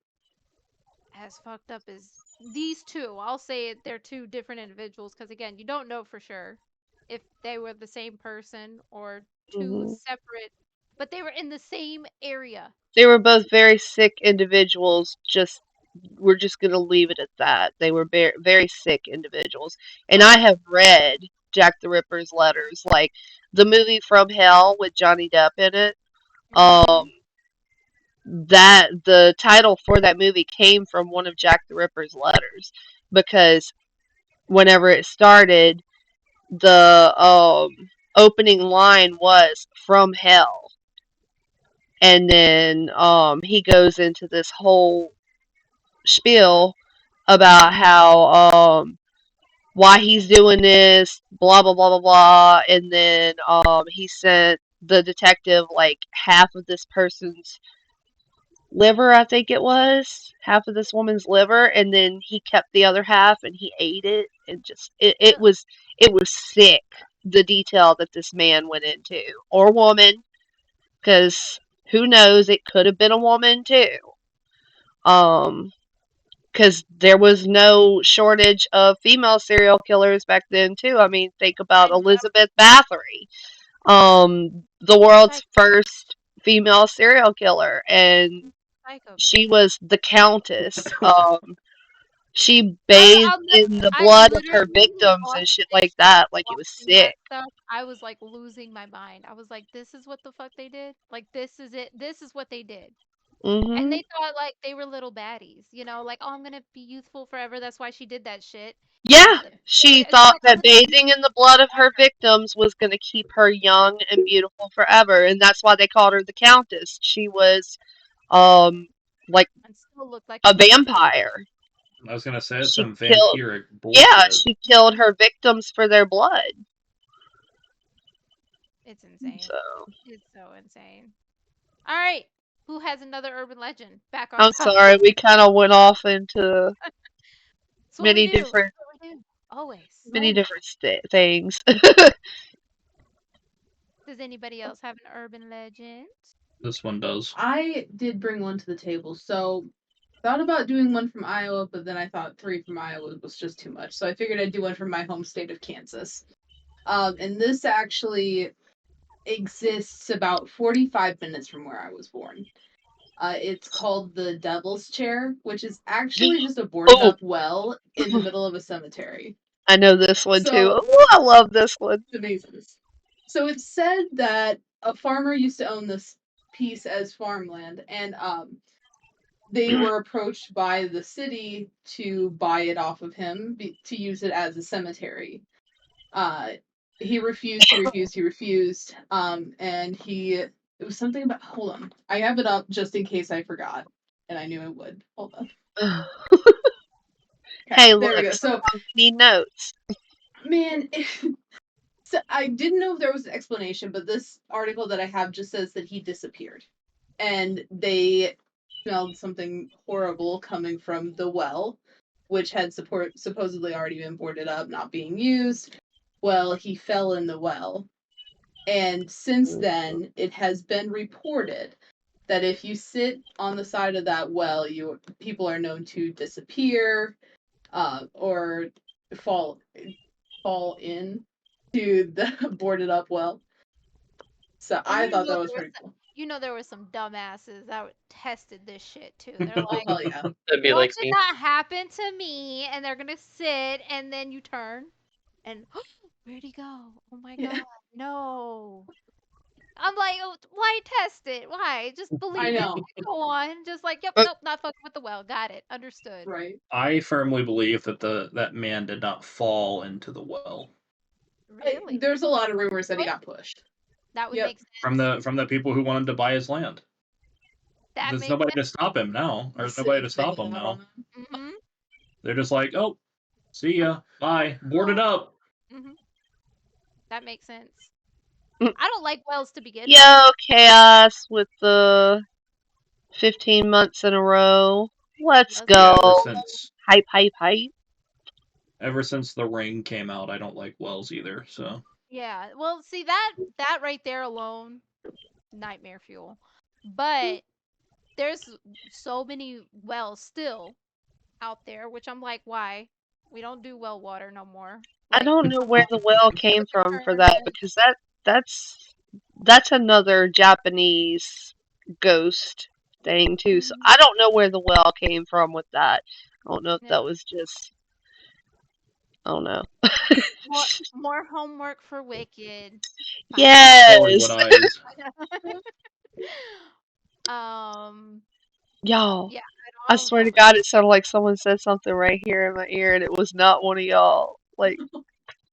as fucked up as these two. I'll say it, they're two different individuals because again, you don't know for sure if they were the same person or two Hmm. separate, but they were in the same area. They were both very sick individuals. Just we're just gonna leave it at that. They were very, very sick individuals. And I Okay. have read Jack the Ripper's letters, like the movie From Hell with Johnny Depp in it. Um, Mhm. that the title for that movie came from one of Jack the Ripper's letters because whenever it started, the opening line was "From Hell," and then he goes into this whole spiel about how why he's doing this, blah blah blah blah blah, and then he sent the detective like half of this person's liver, I think it was, half of this woman's liver, and then he kept the other half and he ate it, and just it was sick, the detail that this man went into, or woman, because who knows, it could have been a woman too. Um, because there was no shortage of female serial killers back then too. I mean, think about I know. Elizabeth Bathory, the world's Psych- first female serial killer, and Psycho she bitch. was the Countess. She I'll bathed never. in the I blood of her literally victims and watched shit this like shit. that. Like it was Watching that sick. stuff, I was like losing my mind. I was like, "This is what the fuck they did. Like, this is it. This is what they did." And Hmm. they thought like they were little baddies, like, "Oh, I'm gonna be youthful forever. That's why she did that shit." Yeah, she It's thought like, that listen, bathing in the blood of her victims was going to keep her young and beautiful forever, and that's why they called her the Countess. She was, um, like And still looked like a vampire. vampire. I was gonna say it's She some killed, vampiric yeah, bullshit. she killed her victims for their blood. It's insane. So It's so insane. All right. Who has another urban legend? Back on I'm topic. sorry, we kind of went off into That's what we many do. That's different, what we do. Always. many different things. Does anybody else have an urban legend? This one does. I did bring one to the table, so thought about doing one from Iowa, but then I thought 3 from Iowa was just too much, so I figured I'd do one from my home state of Kansas. And this actually exists about 45 minutes from where I was born. It's called the Devil's Chair, which is actually just a boarded Oh, up well in the middle of a cemetery. I know this one too. So Oh, I love this one. it's amazing. So it's said that a farmer used to own this piece as farmland, and they were approached by the city to buy it off of him to use it as a cemetery. Uh, he refused. He refused. And it was something about. Hold on, I have it up just in case I forgot, and I knew I would. Hold on. Okay, Hey, there we look, go. So, sometimes you need notes. man, so I didn't know if there was an explanation, but this article that I have just says that he disappeared, and they smelled something horrible coming from the well, which had supposedly already been boarded up, not being used. Well, he fell in the well, and since then it has been reported that if you sit on the side of that well, people are known to disappear, or fall in to the boarded up well. So And I thought that was pretty cool. there were some dumbasses that tested this shit too. They're Oh like, hell yeah! That'd be watch like it me. not happen to me, and they're gonna sit, and then you turn, and where'd he go? Oh my Yeah, god, no! I'm like, oh, why test it? Why? Just I believe it. know, Go on. Just like, yep, Uh, nope, not fucking with the well. Got it. Understood. right? I firmly believe that that man did not fall into the well. Really? There's a lot of rumors that he What? got pushed. That would Yep. make sense. From the people who wanted to buy his land. That There's makes nobody sense. to stop him now. The There's nobody city to stop taking him out on now. them. Mm-hmm. They're just like, oh, see ya, bye, board it up. Mm-hmm. That makes sense. mm, I don't like wells to begin with. Yo, Chaos with the 15 months in a row. Let's Let's Yeah, go. Hype, hype, hype. ever since The Ring came out, I don't like wells either. So Yeah. Well, see that right there alone, nightmare fuel. But there's so many wells still out there, which I'm like, why? We don't do well water no more. I Like, don't know where the well came put the from for that current. because that's another Japanese ghost thing too. So Mhm. I don't know where the well came from with that. I don't know if Yeah. that was just I don't know. More homework for Wicked. Find out. Hollywood Yes, eyes. um. y'all. Yeah. I I don't swear to fuck with. God, it sounded like someone said something right here in my ear, and it was not one of y'all. Like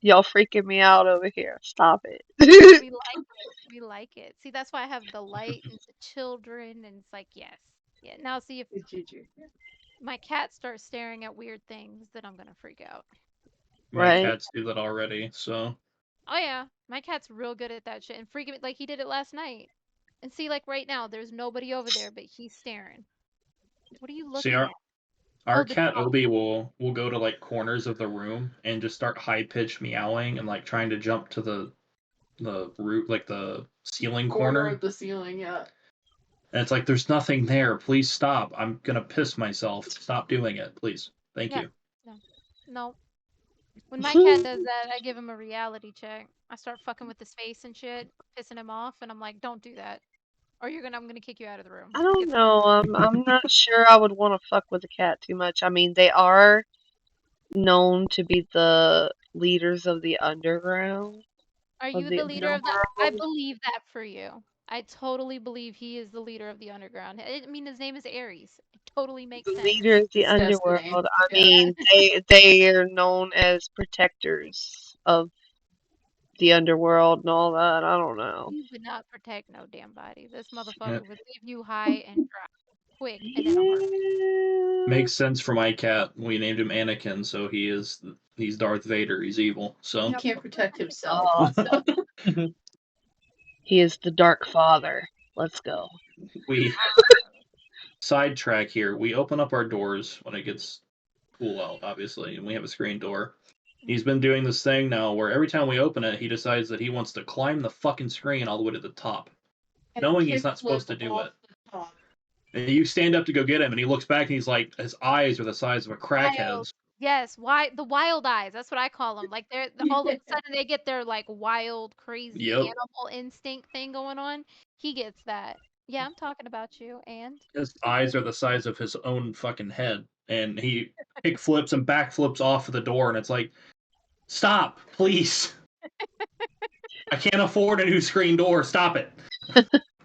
y'all freaking me out over here. Stop it. We like it. We like it. See, that's why I have the light and the children, and it's like, yes. Yeah. Now, see, if GG. my cat starts staring at weird things, then I'm gonna freak out. My Right? cats do that already. So Oh yeah, my cat's real good at that shit and freaking like he did it last night. And see, like right now, there's nobody over there, but he's staring. What are you see, looking at? our Oh, the cat dog. Obi will go to like corners of the room and just start high pitched meowing and like trying to jump to the roof, like the ceiling Corner corner. of the ceiling. Yeah. And it's like, there's nothing there. Please stop. I'm gonna piss myself. Stop doing it, please. Thank Yeah. you. No. No. When my cat does that, I give him a reality check. I start fucking with his face and shit, pissing him off, and I'm like, "Don't do that, or I'm gonna kick you out of the room. I Get don't the fuck know. I'm not sure I would want to fuck with a cat too much. I mean, they are known to be the leaders of the underground, Are of you the the leader of the I underworld. believe that for you. I totally believe he is the leader of the underground. I mean, his name is Ares. It totally makes The leader sense. of the It's underworld. destiny. I Yeah. Yeah. mean, they are known as protectors of the underworld and all that. I don't know. He would not protect no damn body. This Yeah. motherfucker would leave you high and dry. quick and in a heartbeat. Makes sense for my cat. We named him Anakin, so he's Darth Vader. He's evil. So He Yep. can't protect himself. Oh, So. he is the Dark Father. Let's go. we sidetrack here. We open up our doors when it gets cool out, obviously, and we have a screen door. He's been doing this thing now where every time we open it, he decides that he wants to climb the fucking screen all the way to the top, And knowing he's kick not supposed to flip do off it. the top. And you stand up to go get him, and he looks back and he's like, his eyes are the size of a Wild. crackhead's. Yes, the wild eyes. That's what I call them. Like all of a sudden they get their like wild, crazy Yep. animal instinct thing going on. He gets that. Yeah, I'm talking about you. And His eyes are the size of his own fucking head. And he kick flips and backflips off of the door, and it's like, stop, please. I can't afford a new screen door. Stop it.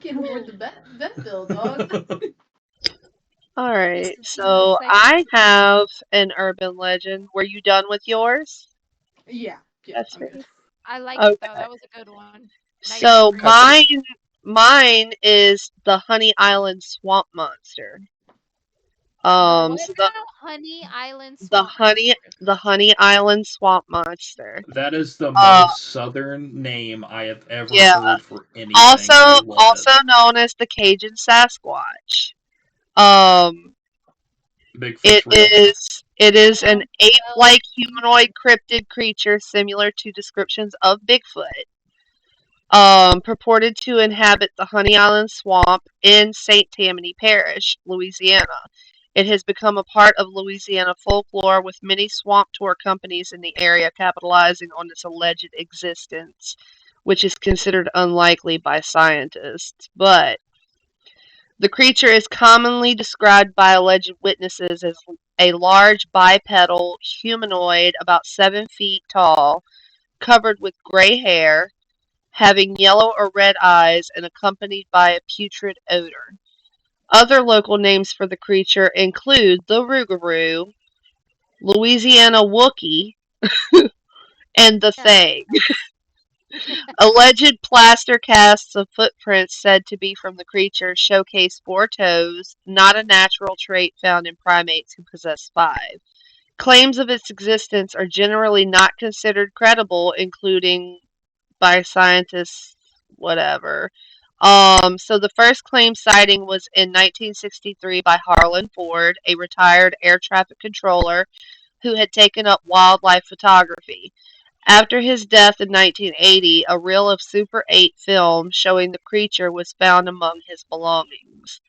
Can't afford the vet bill, dog. All right, this is so insane. I have an urban legend. Were you done with yours? Yeah, That's I'm fair. good. I liked it though. Okay. That was a good one. Nice and So brief. mine is the Honey Island swamp monster. The what So now? Honey Island the Swamp honey Monster. the Honey Island swamp monster. That is the Uh, most southern name I have ever yeah. heard for anything, Also and I love it. also known as the Cajun Sasquatch. Um, Bigfoot's real. it is an Well, ape-like humanoid cryptid creature similar to descriptions of Bigfoot. Purported to inhabit the Honey Island swamp in St. Tammany Parish, Louisiana. It has become a part of Louisiana folklore, with many swamp tour companies in the area capitalizing on its alleged existence, which is considered unlikely by scientists. But the creature is commonly described by alleged witnesses as a large bipedal humanoid about 7 feet tall, covered with gray hair, having yellow or red eyes, and accompanied by a putrid odor. Other local names for the creature include the Rougarou, Louisiana Wookie, and the yeah. Thing. Alleged plaster casts of footprints said to be from the creature showcase 4 toes, not a natural trait found in primates who possess 5. Claims of its existence are generally not considered credible, including by scientists, whatever. So the first claimed sighting was in 1963 by Harlan Ford, a retired air traffic controller who had taken up wildlife photography. After his death in 1980, a reel of Super 8 film showing the creature was found among his belongings.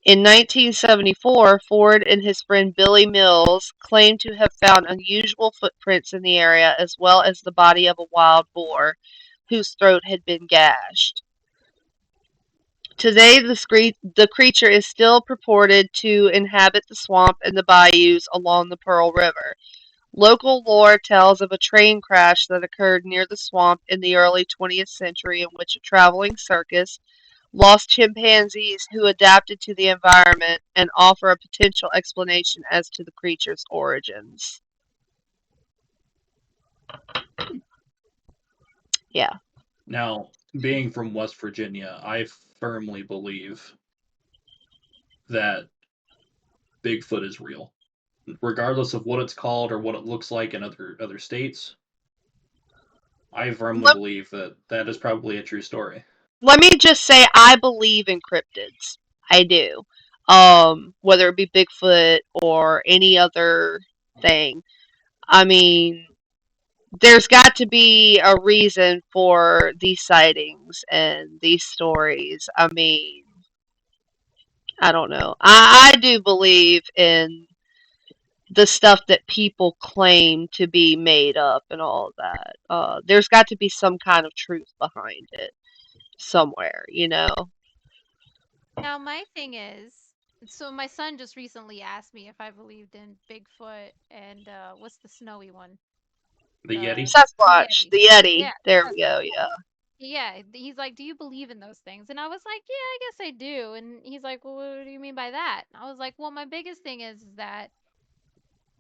In 1974, Ford and his friend Billy Mills claimed to have found unusual footprints in the area, as well as the body of a wild boar whose throat had been gashed. Today, the creature is still purported to inhabit the swamp and the bayous along the Pearl River. Local lore tells of a train crash that occurred near the swamp in the early 20th century, in which a traveling circus lost chimpanzees who adapted to the environment, and offer a potential explanation as to the creature's origins. Yeah. Now, being from West Virginia, I firmly believe that Bigfoot is real. Regardless of what it's called or what it looks like in other states, I firmly Let, believe that that is probably a true story. let me just say I believe in cryptids. I do. Whether it be Bigfoot or any other thing. I mean, there's got to be a reason for these sightings and these stories. I mean, I don't know. I do believe in the stuff that people claim to be made up and all of that. There's got to be some kind of truth behind it somewhere, you know? Now my thing is, so my son just recently asked me if I believed in Bigfoot and what's the snowy one? The Yeti? The Sasquatch, Yeti. the Yeti. Yeah, There we go, Sasquatch. yeah. Yeah, he's like, "Do you believe in those things?" And I was like, "Yeah, I guess I do." And he's like, "Well, what do you mean by that?" And I was like, "Well, my biggest thing is that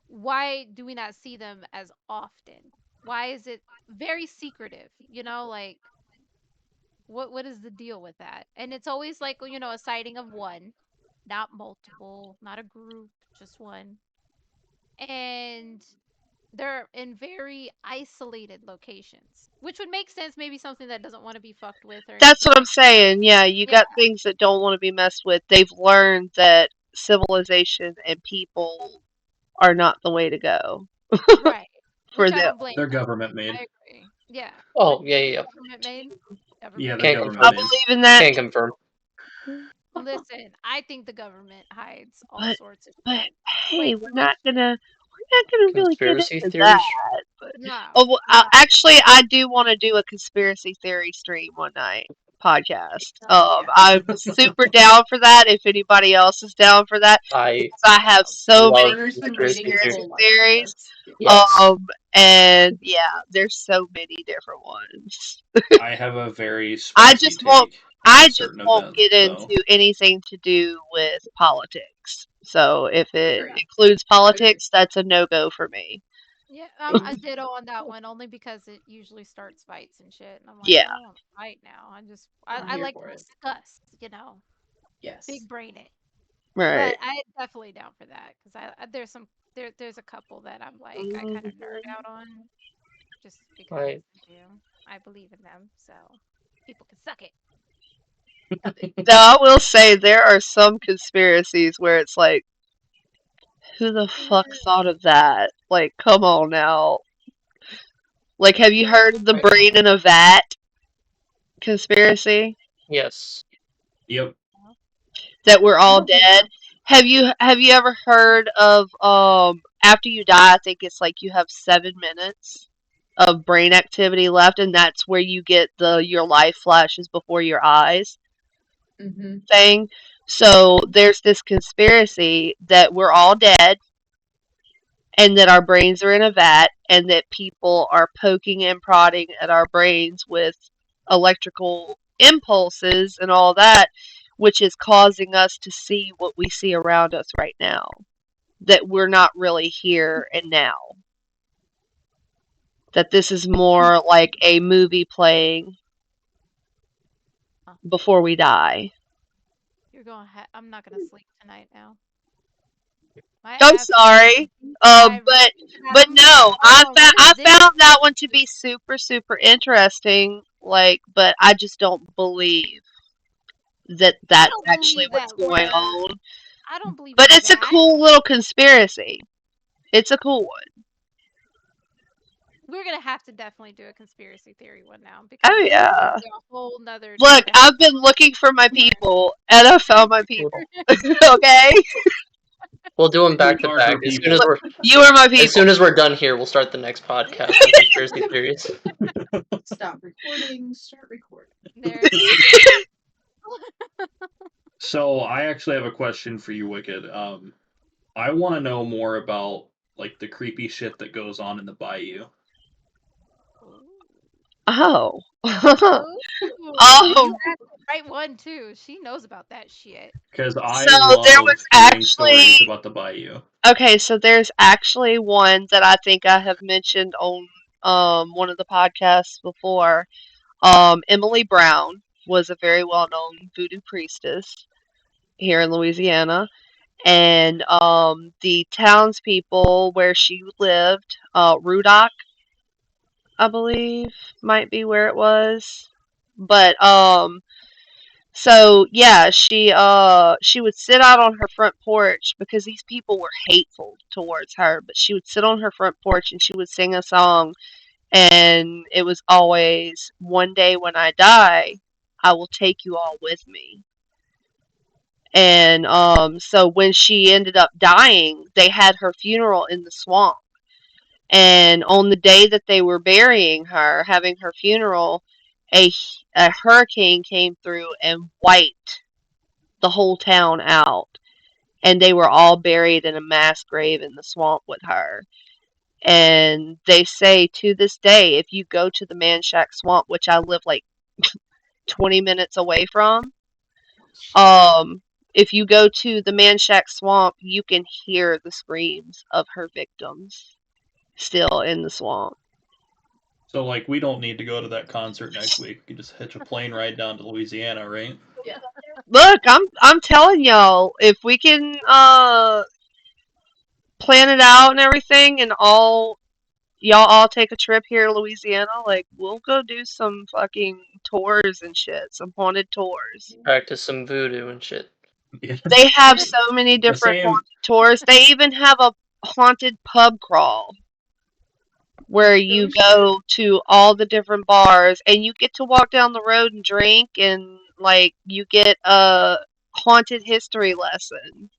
why do we not see them as often? Why is it very secretive? You know, like what is the deal with that?" And it's always like, a sighting of one. not multiple, not a group, just one. And they're in very isolated locations, which would make sense. Maybe something that doesn't want to be fucked with or That's anything what I'm like that. saying. Yeah, you Yeah, got things that don't want to be messed with. They've learned that civilization and people are not the way to go right. for Which I them. don't blame They're them. government made. I agree. Yeah. What Oh, yeah, yeah, yeah. government made? Yeah, Government they're made. Can't government I confirm. made. believe in that, Can't confirm. Listen, I think the government hides all but sorts of but shit. hey, Way we're too much. not gonna really get Conspiracy into that. theories? But No, oh, well, no. actually, I do want to do a conspiracy theory stream one night podcast. Yeah. I'm super down for that. If anybody else is down for that, I because I have so many love Burner's been different waiting conspiracy his theories. conspiracy whole life for theories. this. Yeah. Yes. And yeah, there's so many different ones. I have a very I spicy just won't. take on I a just certain won't event, get though. into anything to do with politics. So if it Yeah. includes politics, that's a no go for me. Yeah, I ditto on that one only because it usually starts fights and shit, and I'm like, Yeah, I don't want to fight now. I'm I here like for to it. discuss, you know, Yes. big brain it. right. But I definitely down for that because there's there's a couple that I'm like I kind of nerd out on just because I I do. I believe in them, so people can suck it. Yeah, they, Now I will say there are some conspiracies where it's like, who the fuck thought of that? Like, come on now. Like, have you heard of the brain in a vat conspiracy? yes. Yep. That we're I all don't think dead? so. Have you ever heard of after you die, I think it's like you have 7 minutes of brain activity left, and that's where you get the your life flashes before your eyes Mm-hmm. thing. So there's this conspiracy that we're all dead and that our brains are in a vat and that people are poking and prodding at our brains with electrical impulses and all that, which is causing us to see what we see around us right now. That we're not really here and now. That this is more like a movie playing Huh. before we die. You're going. I'm not gonna sleep tonight now. My I'm ass is on sorry. deep dive But into that. but I'm like, no, hold on, what is I this? found that one to be super super interesting. Like, but I just don't believe that I that's don't actually believe what's that going we're. on. I don't believe But in it's a that. cool little conspiracy. It's a cool one. We're gonna have to definitely do a conspiracy theory one now Oh because this could yeah. be a whole nother Look, discussion. I've been looking for my people, and I found my We'll, people. Okay, we'll do them back We to are her back. people. you are my As people. soon as we're done here, we'll start the next podcast on conspiracy theories. Stop recording. Start recording. There it is. So I actually have a question for you, Wicked. I want to know more about like the creepy shit that goes on in the bayou. Oh. And you um. asked the right one too. She knows about that shit. Because So I there was love hearing actually stories about the bayou. okay. So there's actually one that I think I have mentioned on one of the podcasts before. Emily Brown was a very well known voodoo priestess here in Louisiana. And the townspeople where she lived, Rudock, I believe, might be where it was. But so yeah, she would sit out on her front porch because these people were hateful towards her, but she would sit on her front porch and she would sing a song, and it was always, one day when I die, I will take you all with me. And so when she ended up dying, they had her funeral in the swamp. And on the day that they were burying her, having her funeral, a a hurricane came through and wiped the whole town out. And they were all buried in a mass grave in the swamp with her. And they say to this day, if you go to the Manchac Swamp, which I live like 20 minutes away from, um, if you go to the Manchac Swamp, you can hear the screams of her victims still in the swamp. So like we don't need to go to that concert next week. We can just hitch a plane ride down to Louisiana, right? Yeah. Look, I'm telling y'all, if we can plan it out and everything, and y'all all take a trip here to Louisiana, like we'll go do some fucking tours and shit, some haunted tours. Practice some voodoo and shit. Yeah. They have so many The different same. haunted tours. They even have a haunted pub crawl where you Oh, shit. go to all the different bars and you get to walk down the road and drink, and like you get a haunted history lesson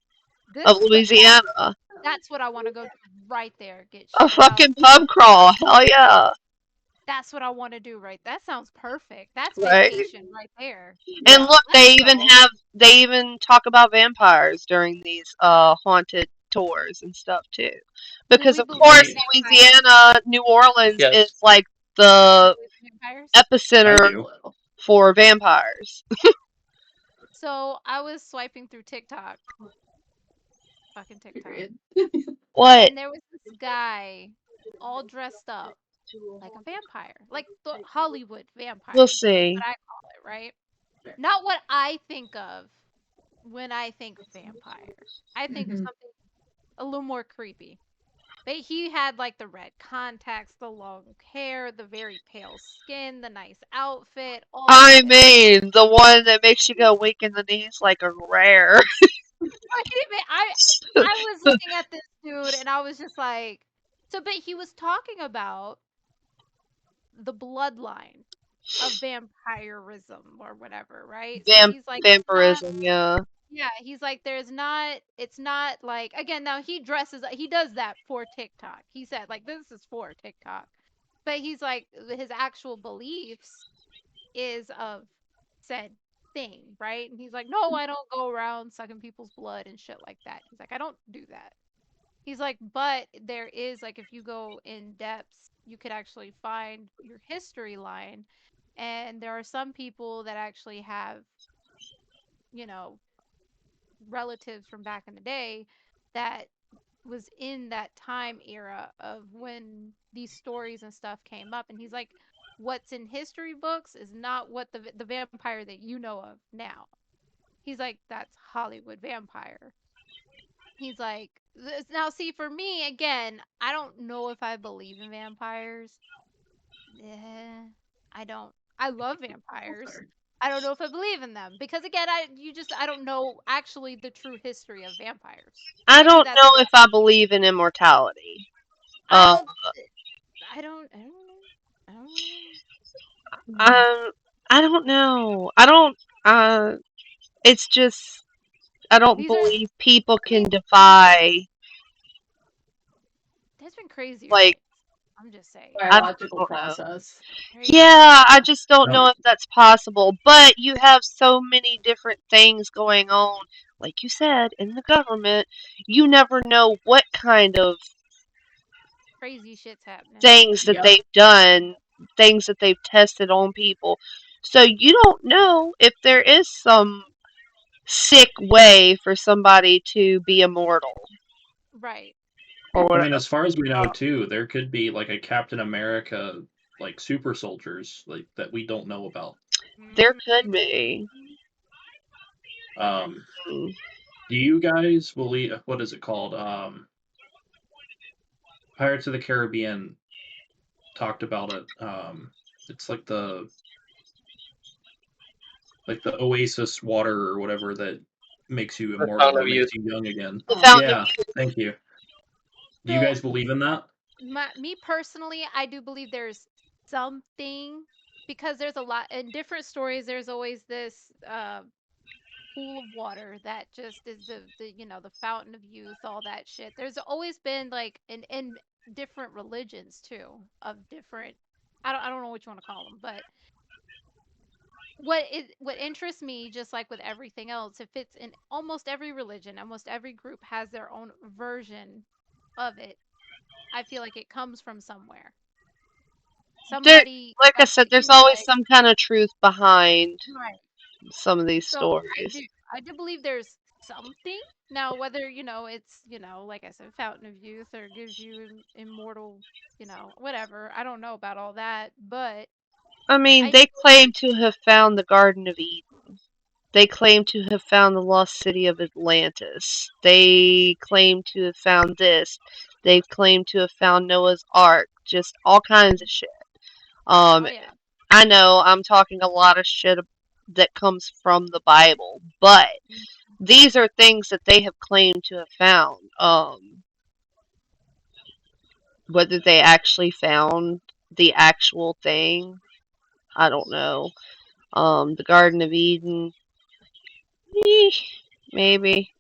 This of is what Louisiana. that's what I want to go do right there. Get A shit out. fucking pub crawl. Hell yeah. That's what I want to do right. That sounds perfect. That's Right? vacation right there. And Yeah. look, Let's go. they even talk about vampires during these haunted tours and stuff too. Do Because we of believe course Wait, in vampires? Louisiana, New Orleans is Yes. like Do we the believe in vampires? I epicenter do. Well, for vampires. So I was swiping through TikTok, fucking TikTok, period. What? and there was this guy all dressed up like a vampire, like the Hollywood We'll vampires is what see. I call it, right? Not what I think of when I think vampire. I think of Mhm. something a little more creepy. But he had like the red contacts, the long hair, the very pale skin, the nice outfit, all of I it. mean, the one that makes you go weak in the knees like a rare. Right, but I was looking at this dude and I was just like, so but he was talking about the bloodline of vampirism or whatever, right? So he's like, it's not, Vampirism, yeah. yeah, he's like, there's not, it's not like, again, now he does that for TikTok. He said, like, this is for TikTok. But he's like, his actual beliefs is of said thing, right? And he's like, no, I don't go around sucking people's blood and shit like that. He's like, I don't do that. He's like, but there is like if you go in depths, you could actually find your history line. And there are some people that actually have, you know, relatives from back in the day that was in that time era of when these stories and stuff came up. And he's like, what's in history books is not what the vampire that you know of now. He's like, that's Hollywood vampire. He's like, now see, for me, again, I don't know if I believe in vampires. Eh, I don't. I love vampires. Fair. I don't know if I believe in them because again, I don't know actually the true history of vampires. I Maybe don't that's know if I believe in immortality. I Uh, don't I don't know. I don't know. um, I don't know. I don't. It's just I don't These are believe people I can mean, defy. there's been crazier Like things. I'm just saying. I Biological don't know. process. Crazier Yeah, things. I just don't know No, if that's possible. But you have so many different things going on. Like you said, in the government, you never know what kind of Crazy shit's happening. things that Yep. they've done, things that they've tested on people. So you don't know if there is some sick way for somebody to be immortal Right. or I whatever. mean, as far as we know, too, there could be like a Captain America, like super soldiers, like that we don't know about. There Mhm. could be. Um, Hmm. do you guys believe what is it called? Pirates of the Caribbean talked about it. It's like the Oasis water or whatever that makes you The immortal Fountain or of makes Youth. you young again. The Oh, Fountain of Yeah, thank you. Do you So guys believe in that? me personally, I do believe there's something because there's a lot in different stories. There's always this pool of water that just is the the fountain of youth, all that shit. There's always been like in different religions too of different. I don't know what you want to call them, but what interests me, just like with everything else, if it's in almost every religion, almost every group has their own version of it. I feel like it comes from somewhere. there, Somebody like I got said, to there's he's always like, some kind of truth behind right. some of these So stories. I do believe there's something. Now, whether, it's, like I said, Fountain of Youth or gives you immortal, whatever. I don't know about all that, but I mean, I do they believe claim to have found the Garden of Eden. They claim to have found the lost city of Atlantis. They claim to have found this. They claim to have found Noah's Ark. Just all kinds of shit. Oh yeah. I know I'm talking a lot of shit that comes from the Bible, but these are things that they have claimed to have found. Whether they actually found the actual thing, I don't know. The Garden of Eden, maybe.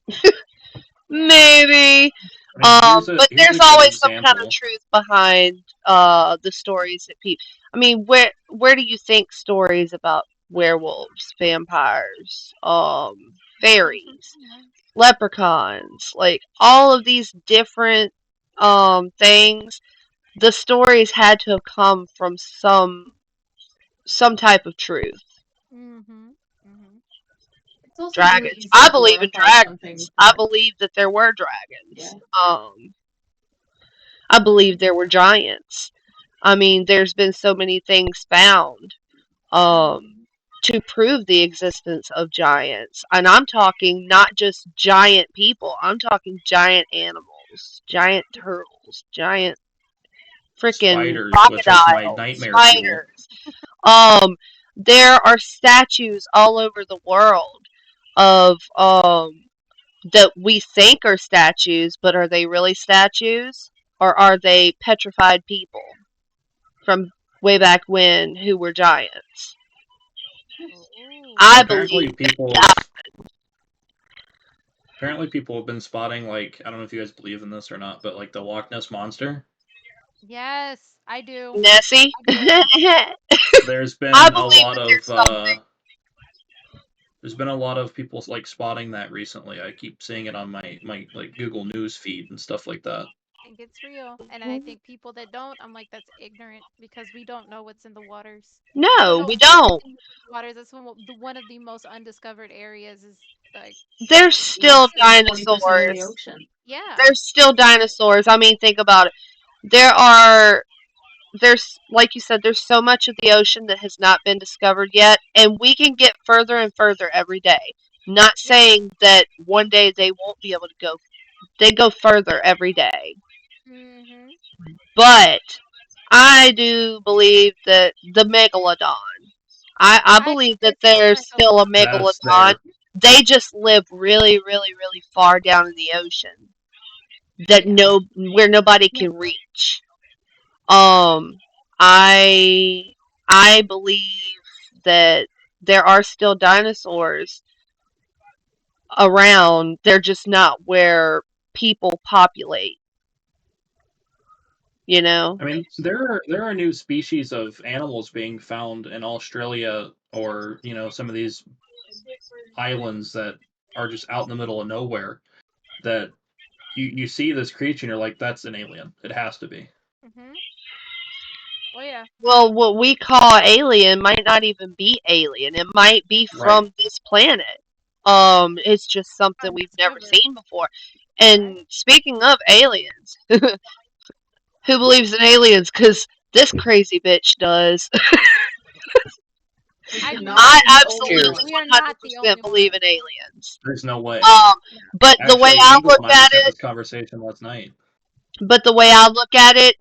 Maybe. I mean, But here's there's a good always some kind of example. truth behind the stories that people. I mean, where do you think stories about werewolves, vampires, fairies, leprechauns, like all of these different things? The stories had to have come from some type of truth. Mhm. Mhm. It's also really Dragons. easy I to believe in glorify something dragons. I that, believe that there were yeah. dragons. I believe there were giants. I mean, there's been so many things found to prove the existence of giants. And I'm talking not just giant people, I'm talking giant animals, giant turtles, giant freaking Spiders, which is my crocodiles, nightmare fuel. spiders. There are statues all over the world of that we think are statues, but are they really statues? Or are they petrified people from way back when who were giants? I believe Apparently, people have been spotting, like, I don't know if you guys believe in this or not, but like the Loch Ness monster. Yes, I do. Nessie. I do. There's I been a believe lot that of there's something. people like spotting that recently. I keep seeing it on my like Google News feed and stuff like that. I think it's real. And I think people that don't, I'm like, that's ignorant because we don't know what's in the waters. We don't No, know we don't. anything in the waters. That's one of the most undiscovered areas is like There's Less still than 20% of the dinosaurs. ocean. yeah. There's still dinosaurs. I mean, think about it. There are there's like you said, there's so much of the ocean that has not been discovered yet, and we can get further and further every day. Not Yep. saying that one day they won't be able to go. They go further every day, Mhm. but I do believe that the megalodon. I I believe that it's still there's my hope. still a That's megalodon. there. They just live really, really, really far down in the ocean Oh that yeah. where nobody can reach. Um, I I believe that there are still dinosaurs around. They're just not where people populate. You know. I mean, there are new species of animals being found in Australia, or some of these islands that are just out in the middle of nowhere, that you see this creature and you're like, that's an alien. It has to be. Mhm. Oh yeah. Well, what we call alien might not even be alien. It might be Right. from this planet. It's just something we've never Undiscovered. seen before. Right. And speaking of aliens, who believes in aliens? Because this crazy bitch does. We I do cannot not. I be the only absolutely Cheers. We are ones. not the 100% only believe in ones. aliens. There's no way. Um, No. but the way Actually, I Eagle look and I at just had it, this conversation last night.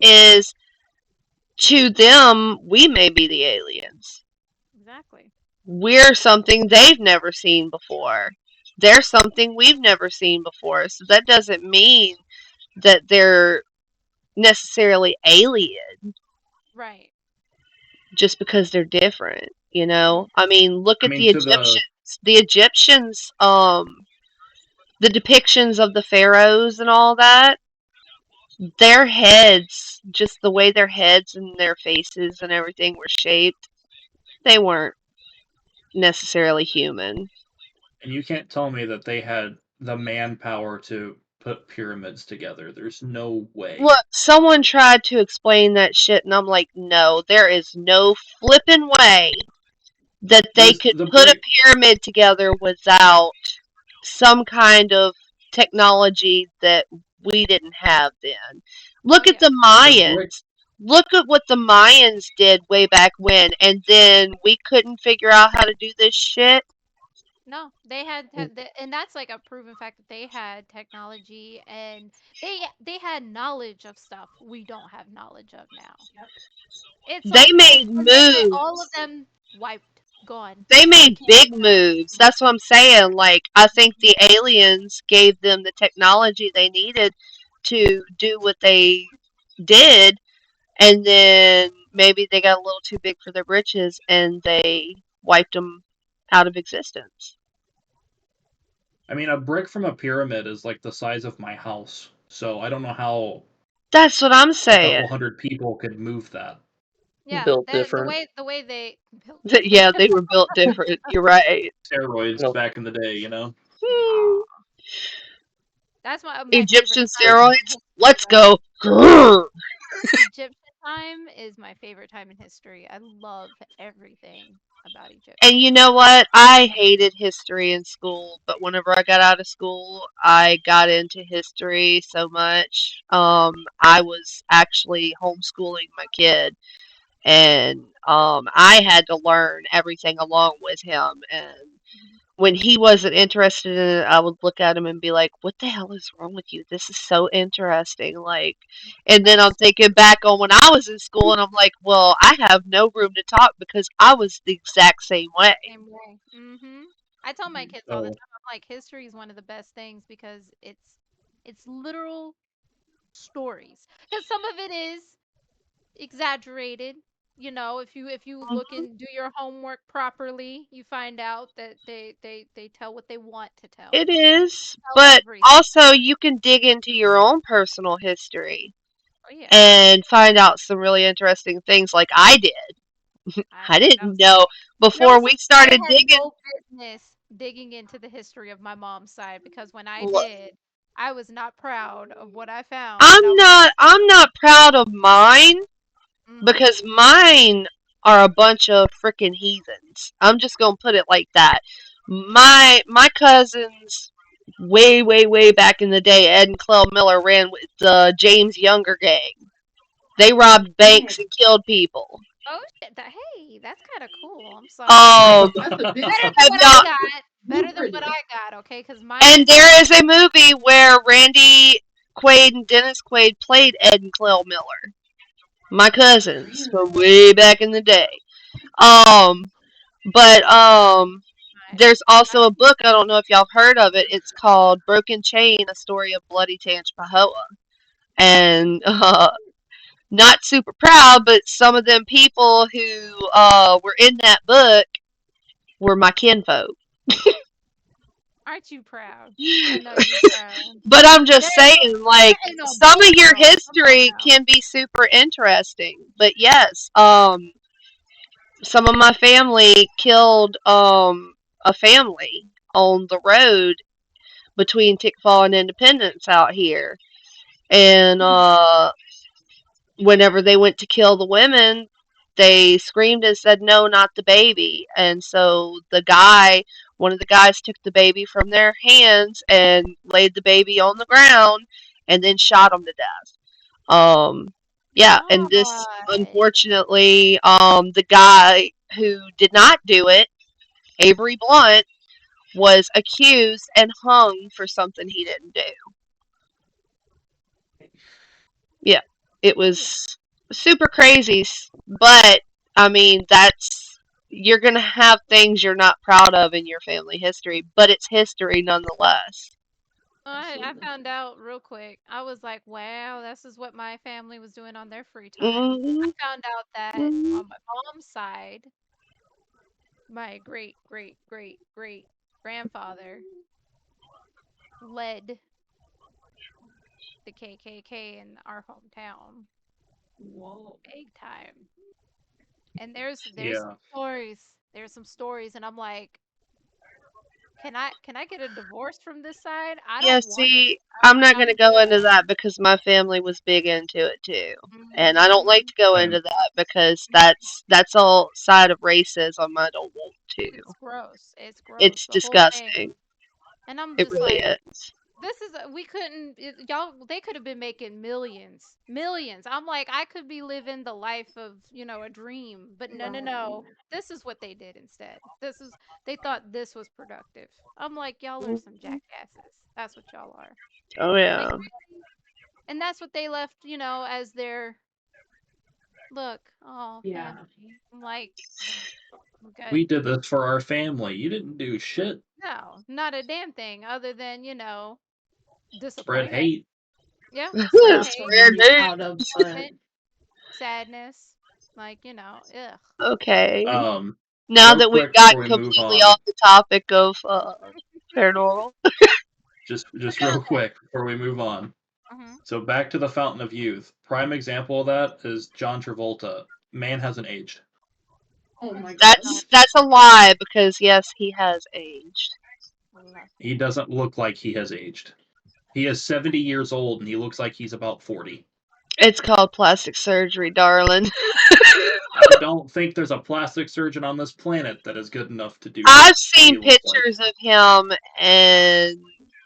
is to them, we may be the aliens. Exactly. We're something they've never seen before. They're something we've never seen before. So that doesn't mean that they're necessarily alien Right. just because they're different, you know? I mean, look I at mean, the to the Egyptians. The Egyptians, the depictions of the pharaohs and all that, their heads, just the way their heads and their faces and everything were shaped, they weren't necessarily human. and you can't tell me that they had the manpower to put pyramids together. There's no way. Look, someone tried to explain that shit, and I'm like, no, there is no flipping way that they There's could the put a break. pyramid together without some kind of technology that we didn't have then. Oh Look at yeah. the The break. Mayans. Look at what the Mayans did way back when, and then we couldn't figure out how to do this shit. No, they and that's like a proven fact that they had technology and they had knowledge of stuff we don't have knowledge of now. Yep. It's They like made and then all of moves. them wiped, gone. They You made can't big moves. That's what I'm saying. Like, I think the aliens gave them the technology they needed to do what they did, and then maybe they got a little too big for their britches and they wiped them out of existence. I mean, a brick from a pyramid is like the size of my house, so I don't know how That's what I'm a saying. couple hundred people could move that. Yeah, Built different. the way they built Yeah, different. they were built different. You're right. Steroids No, back in the day, you know? Hmm. Aw, that's my favorite Egyptian time in steroids. history, Let's by the way. go. Grrr. Egyptian time is my favorite time in history. I love everything about And Egyptian. you know what? I hated history in school, but whenever I got out of school, I got into history so much. I was actually homeschooling my kid, and I had to learn everything along with him. And when he wasn't interested in it, I would look at him and be like, "What the hell is wrong with you? This is so interesting." Like, and then I'm thinking back on when I was in school, and I'm like, "Well, I have no room to talk because I was the exact same way." Same way. I tell my kids all the So, time, I'm like, history is one of the best things because it's literal stories. Because some of it is exaggerated. You know, if you look and do your homework properly, you find out that they tell what they want to tell. It is, Tell but everything. also you can dig into your own personal history Oh yeah. and find out some really interesting things like I did. I That didn't was know there before was some we I started had digging. no business digging into the history of my mom's side because when I did, I was not proud of what I found, and I was I'm not proud of mine mhm. because mine are a bunch of freaking heathens. I'm just gonna put it like that. My cousins way back in the day, Ed and Clell Miller ran with the James Younger gang. They robbed banks Nice. and killed people. Oh shit! Hey, that's kind of cool. I'm sorry. Um, That's a bit Better than have what something. I y'all? got. Better than what Lucrative. I got. Okay, because And mine. there is a movie where Randy Quaid and Dennis Quaid played Ed and Clell Miller, my cousins from Really? way back in the day. Um, but Nice. there's also a book. I don't know if y'all have heard of it. It's called Broken Chain: A Story of Bloody Tangipahoa. And not super proud, but some of them people who were in that book were my kinfolk. Aren't you proud? I know you're proud. But I'm There just ain't no saying, like, there ain't no some of bull your though. Come on history now. can be super interesting. But yes, some of my family killed a family on the road between Tickfall and Independence out here. And whenever they went to kill the women, they screamed and said, "No, not the baby." And so one of the guys took the baby from their hands and laid the baby on the ground and then shot him to death. Yeah, and this, What? unfortunately, the guy who did not do it, Avery Blunt, was accused and hung for something he didn't do. Yeah, it Yeah. was super crazy, but I mean, you're gonna have things you're not proud of in your family history, but it's history nonetheless. I Absolutely. found out real quick. I was like, wow, this is what my family was doing on their free time. I Hmm. found out that Hmm. on my mom's side, my great grandfather led the KKK in our hometown Whoa. big time. And there's some yeah. stories. There's some stories, and I'm like, can I get a divorce from this side? I Yeah, don't want it. see, I'm not I'm gonna go into good. that because my family was big into it too. And I don't like Hmm to go Same. into that because that's all side of racism I don't want to. It's gross. It's gross. It's The whole thing. disgusting. And I'm It just really like, is. This is we couldn't y'all they could have been making millions. Millions. I'm like I could be living the life of, a dream, but no no no. This is what they did instead. They thought this was productive. I'm like y'all are some jackasses. That's what y'all are. Oh yeah. Make money. And that's what they left, as their look. Oh, Yeah. family. I'm like good. We did this for our family. You didn't do shit. No, not a damn thing other than, Spread disappointment. hate. Yeah, spread hate, Spread Possibly news. out of, but disappointment, sadness, like, ugh. Okay. Um, Now real that we've quick before gotten we move completely on, off the topic of paranormal. just Got real that. quick before we move on. Hmm. So back to the Fountain of Youth. Prime example of that is John Travolta. Man hasn't aged. oh my No, gosh. That's a lie because yes, he has aged. He nothing. doesn't look like he has aged. He is 70 years old and he looks like he's about 40. It's called plastic surgery, darling. I don't think there's a plastic surgeon on this planet that is good enough to do I've what he seen looks like. pictures of him and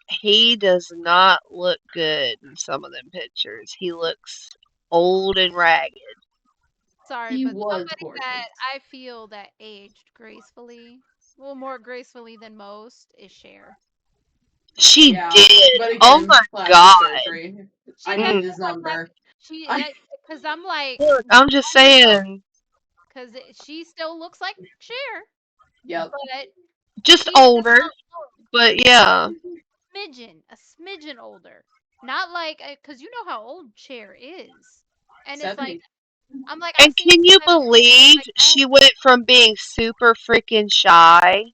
he does not look good in some of them pictures. He looks old and ragged. Sorry, He but was somebody gorgeous. that I feel that aged gracefully, well, more gracefully than most, is Cher. She Yeah. did. But Oh my again, plastic god. surgery. She I doesn't need Mm. his look like number. she, I because I'm like, Look, I'm just saying, because she still looks like Cher, yep. but just she does older, not look but yeah. a smidgen older. Not like, because you know how old Cher is. And it's like, 70. I'm like, I And seen can you somebody that looks believe like that. she went from being super freaking shy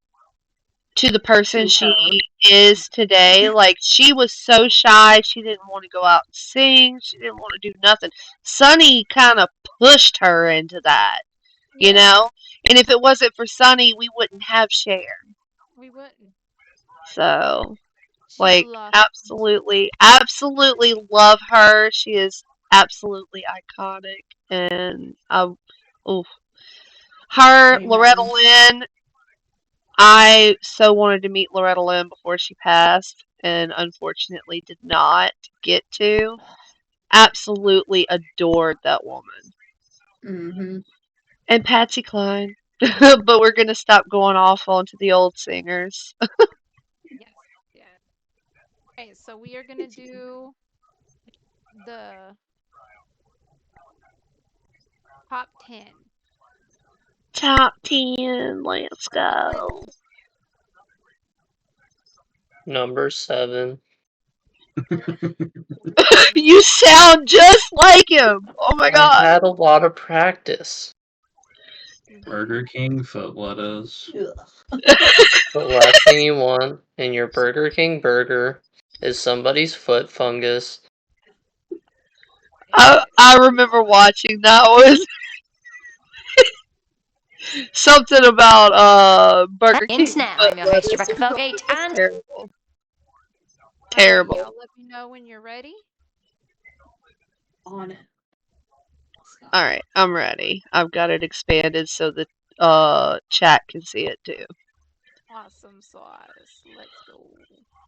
to the person To her. she is today? Like, she was so shy, she didn't want to go out and sing, she didn't want to do nothing. Sonny kind of pushed her into that, you Yeah, know? And if it wasn't for Sonny, we wouldn't have Cher. we wouldn't. So, She like, blossomed. absolutely, absolutely love her. She is absolutely iconic. And, oof. Her, Loretta Amen. Lynn, I so wanted to meet Loretta Lynn before she passed, and unfortunately did not get to. Absolutely adored that woman. Mm-hmm. And Patsy Cline. But we're going to stop going off onto the old singers. Yes, yes. Okay, so we are gonna do the top 10. Top 10, let's Let's go. Number 7. You sound just like him. Oh my I god. had a lot of practice. you did. Burger King foot lettuce. Ugh. The last thing you want in your Burger King burger is somebody's foot fungus. I remember watching that was something about Burger King Internet, foot I'm your host, lettuce Rebecca or something. Felgate, It was and terrible. All right, Terrible. y'all let me know when you're ready. On it. Let's go. Alright, I'm ready. I've got it expanded so the chat can see it too. Awesome sauce. Let's go.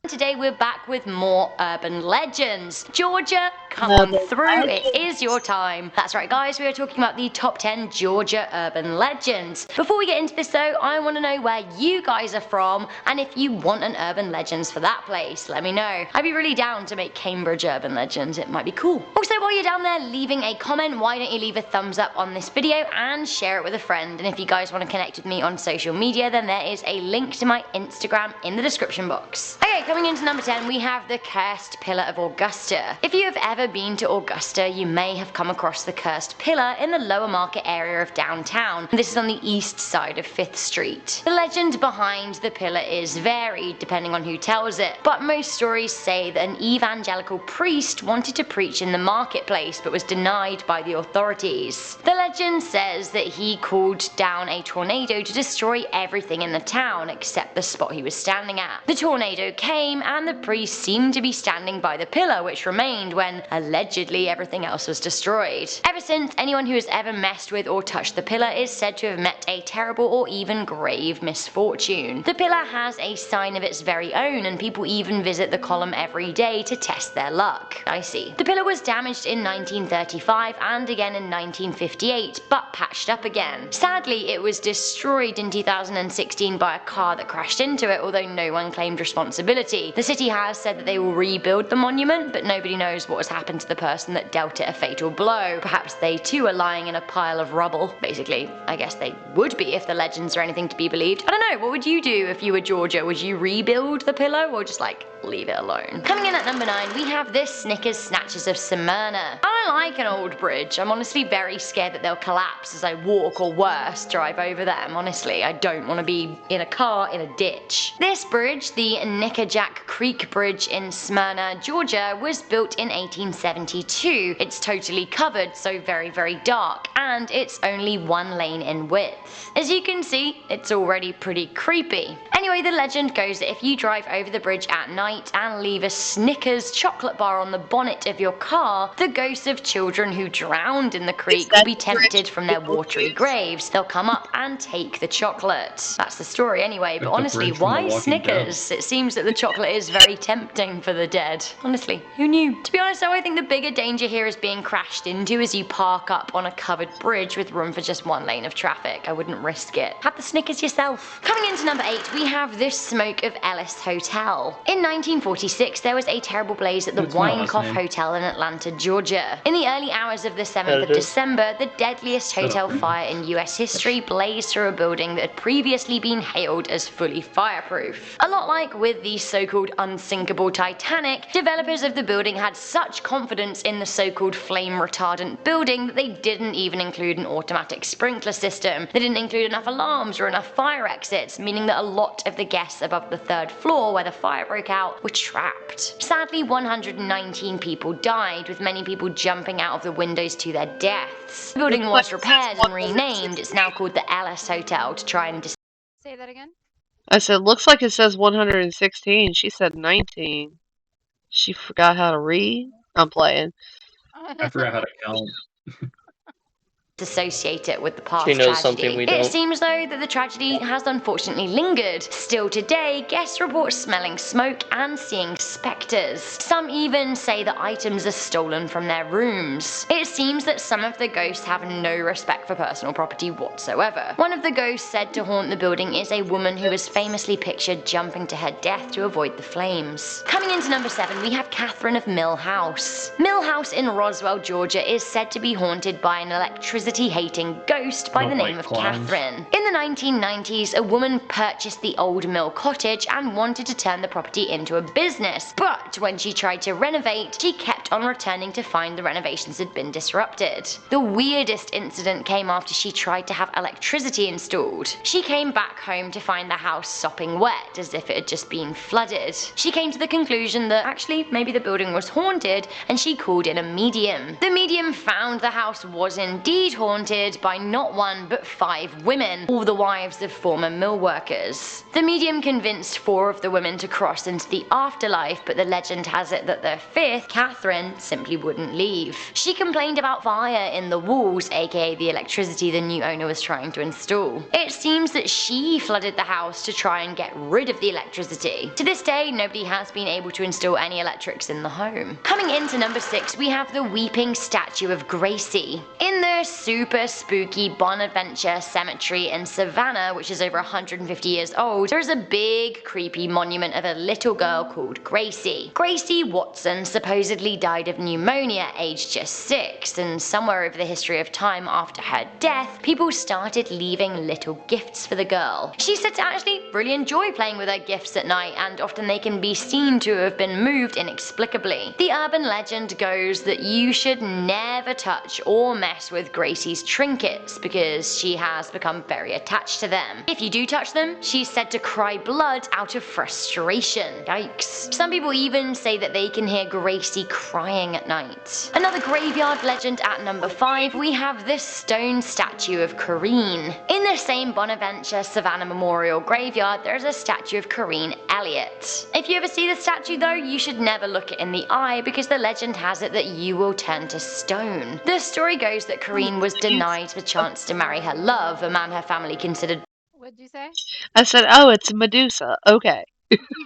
today we're back with more urban legends. Georgia, come on Urban through, it is your legends. time. That's right, guys, we are talking about the top 10 Georgia urban legends. Before we get into this, though, I want to know where you guys are from, and if you want an urban legends for that place, let me know. I'd be really down to make Cambridge urban legends, it might be cool. Also, while you're down there leaving a comment, why don't you leave a thumbs up on this video and share it with a friend? And if you guys want to connect with me on social media, then there is a link to my Instagram in the description box. Okay, coming into number 10, we have the Cursed Pillar of Augusta. If you have ever been to Augusta, you may have come across the Cursed Pillar in the Lower Market area of downtown. This is on the east side of 5th Street. The legend behind the pillar is varied depending on who tells it, but most stories say that an evangelical priest wanted to preach in the marketplace but was denied by the authorities. The legend says that he called down a tornado to destroy everything in the town except the spot he was standing at. The tornado came came, and the priest seemed to be standing by the pillar which remained when, allegedly, everything else was destroyed. Ever since, anyone who has ever messed with or touched the pillar is said to have met a terrible or even grave misfortune. The pillar has a sign of its very own, and people even visit the column every day to test their luck. I see. The pillar was damaged in 1935 and again in 1958, but patched up again. Sadly, it was destroyed in 2016 by a car that crashed into it, although no one claimed responsibility. The city has said that they will rebuild the monument, but nobody knows what has happened to the person that dealt it a fatal blow. Perhaps they too are lying in a pile of rubble. Basically, I guess they would be if the legends are anything to be believed. I don't know, what would you do if you were Georgia? Would you rebuild the pillow or just like leave it alone? Coming in at number 9, we have this Snickers Snatches of Smyrna. I don't like an old bridge. I'm honestly very scared that they'll collapse as I walk, or worse, drive over them. Honestly, I don't want to be in a car in a ditch. This bridge, the Nickajack Creek Bridge in Smyrna, Georgia, was built in 1872. It's totally covered, so very, very dark, and it's only 1 lane in width. As you can see, it's already pretty creepy. Anyway, the legend goes that if you drive over the bridge at night and leave a Snickers chocolate bar on the bonnet of your car, the ghosts of children who drowned in the creek will be tempted from their watery graves. They'll come up and take the chocolate. That's the story anyway, but honestly, why Snickers? It seems that the chocolate is very tempting for the dead. Honestly, who knew? To be honest though, I think the bigger danger here is being crashed into as you park up on a covered bridge with room for just 1 lane of traffic. I wouldn't risk it. Have the Snickers yourself. Coming into number 8, we have this Smoke of Ellis Hotel. In 1946, there was a terrible blaze at the Winecoff Hotel in Atlanta, Georgia. In the early hours of the 7th of December, the deadliest hotel fire in US history blazed through a building that had previously been hailed as fully fireproof. A lot like with the so-called unsinkable Titanic, developers of the building had such confidence in the so-called flame-retardant building that they didn't even include an automatic sprinkler system. They didn't include enough alarms or enough fire exits, meaning that a lot of the guests above the 3rd floor where the fire broke out were trapped. Sadly, 119 people died, with many people jumping out of the windows to their deaths. The building was repaired and renamed. It's now called the Ellis Hotel to try and Say that again? I said, looks like it says 116. She said 19. She forgot how to read? I'm playing. I forgot how to count. associate it with the past She knows tragedy. something we don't. It seems though that the tragedy has unfortunately lingered. Still today, guests report smelling smoke and seeing spectres. Some even say that items are stolen from their rooms. It seems that some of the ghosts have no respect for personal property whatsoever. One of the ghosts said to haunt the building is a woman who is famously pictured jumping to her death to avoid the flames. Coming into number 7, we have Catherine of Mill House. Mill House in Roswell, Georgia is said to be haunted by an electricity-hating ghost by the name of Catherine. In the 1990s, a woman purchased the old mill cottage and wanted to turn the property into a business, but when she tried to renovate, she kept on returning to find the renovations had been disrupted. The weirdest incident came after she tried to have electricity installed. She came back home to find the house sopping wet, as if it had just been flooded. She came to the conclusion that actually maybe the building was haunted, and she called in a medium. The medium found the house was indeed haunted by not one but 5 women, all the wives of former mill workers. The medium convinced 4 of the women to cross into the afterlife, but the legend has it that the 5th, Catherine, simply wouldn't leave. She complained about fire in the walls, aka the electricity the new owner was trying to install. It seems that she flooded the house to try and get rid of the electricity. To this day, nobody has been able to install any electrics in the home. Coming into number 6, we have the weeping statue of Gracie. In the super spooky Bonaventure Cemetery in Savannah, which is over 150 years old, there is a big creepy monument of a little girl called Gracie. Gracie Watson supposedly died of pneumonia aged just 6, and somewhere over the history of time after her death, people started leaving little gifts for the girl. She said to actually really enjoy playing with her gifts at night, and often they can be seen to have been moved inexplicably. The urban legend goes that you should never touch or mess with Gracie Gracie's trinkets because she has become very attached to them. If you do touch them, she's said to cry blood out of frustration. Yikes. Some people even say that they can hear Gracie crying at night. Another graveyard legend at number 5, we have this stone statue of Corrine. In the same Bonaventure Savannah Memorial Graveyard, there is a statue of Corrine Elliott. If you ever see the statue though, you should never look it in the eye because the legend has it that you will turn to stone. The story goes that Corrine was denied the chance to marry her love, a man her family considered. What'd you say? I said, oh, it's Medusa. Okay.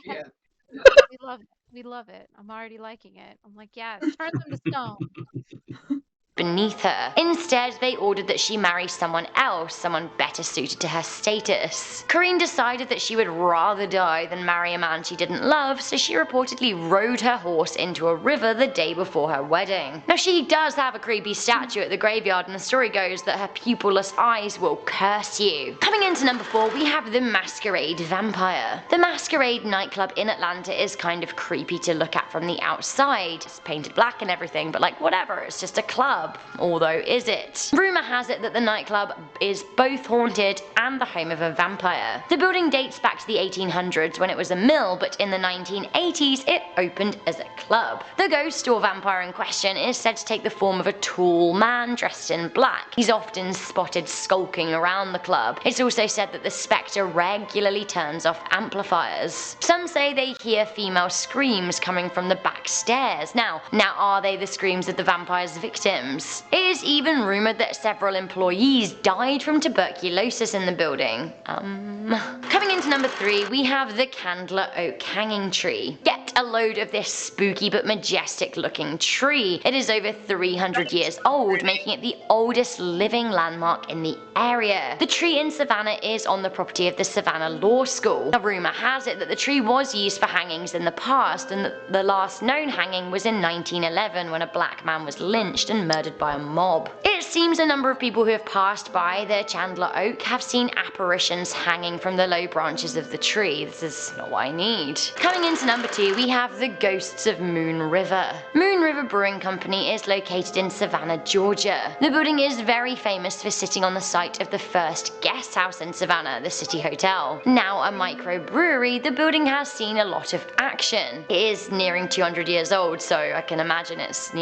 Yeah. We love it. We love it. I'm already liking it. I'm like, yes, turn them to stone. Beneath her. Instead, they ordered that she marry someone else, someone better suited to her status. Corrine decided that she would rather die than marry a man she didn't love, so she reportedly rode her horse into a river the day before her wedding. Now, she does have a creepy statue at the graveyard, and the story goes that her pupilless eyes will curse you. Coming into number 4, we have the Masquerade Vampire. The Masquerade nightclub in Atlanta is kind of creepy to look at from the outside. It's painted black and everything, but like whatever, it's just a club. Although, is it? Rumour has it that the nightclub is both haunted and the home of a vampire. The building dates back to the 1800s when it was a mill, but in the 1980s it opened as a club. The ghost or vampire in question is said to take the form of a tall man dressed in black. He's often spotted skulking around the club. It's also said that the spectre regularly turns off amplifiers. Some say they hear female screams coming from the back stairs. Now are they the screams of the vampire's victims? It is even rumoured that several employees died from tuberculosis in the building. Coming into number 3, we have the Candler Oak Hanging Tree. Get a load of this spooky but majestic looking tree. It is over 300 years old, making it the oldest living landmark in the area. The tree in Savannah is on the property of the Savannah Law School. A rumour has it that the tree was used for hangings in the past, and that the last known hanging was in 1911 when a black man was lynched and murdered by a mob. It seems a number of people who have passed by the Candler Oak have seen apparitions hanging from the low branches of the tree. This is not what I need. Coming into number 2, we have the Ghosts of Moon River. Moon River Brewing Company is located in Savannah, Georgia. The building is very famous for sitting on the site of the first guest house in Savannah, the City Hotel. Now a microbrewery, the building has seen a lot of action. It is nearing 200 years old, so I can imagine it's,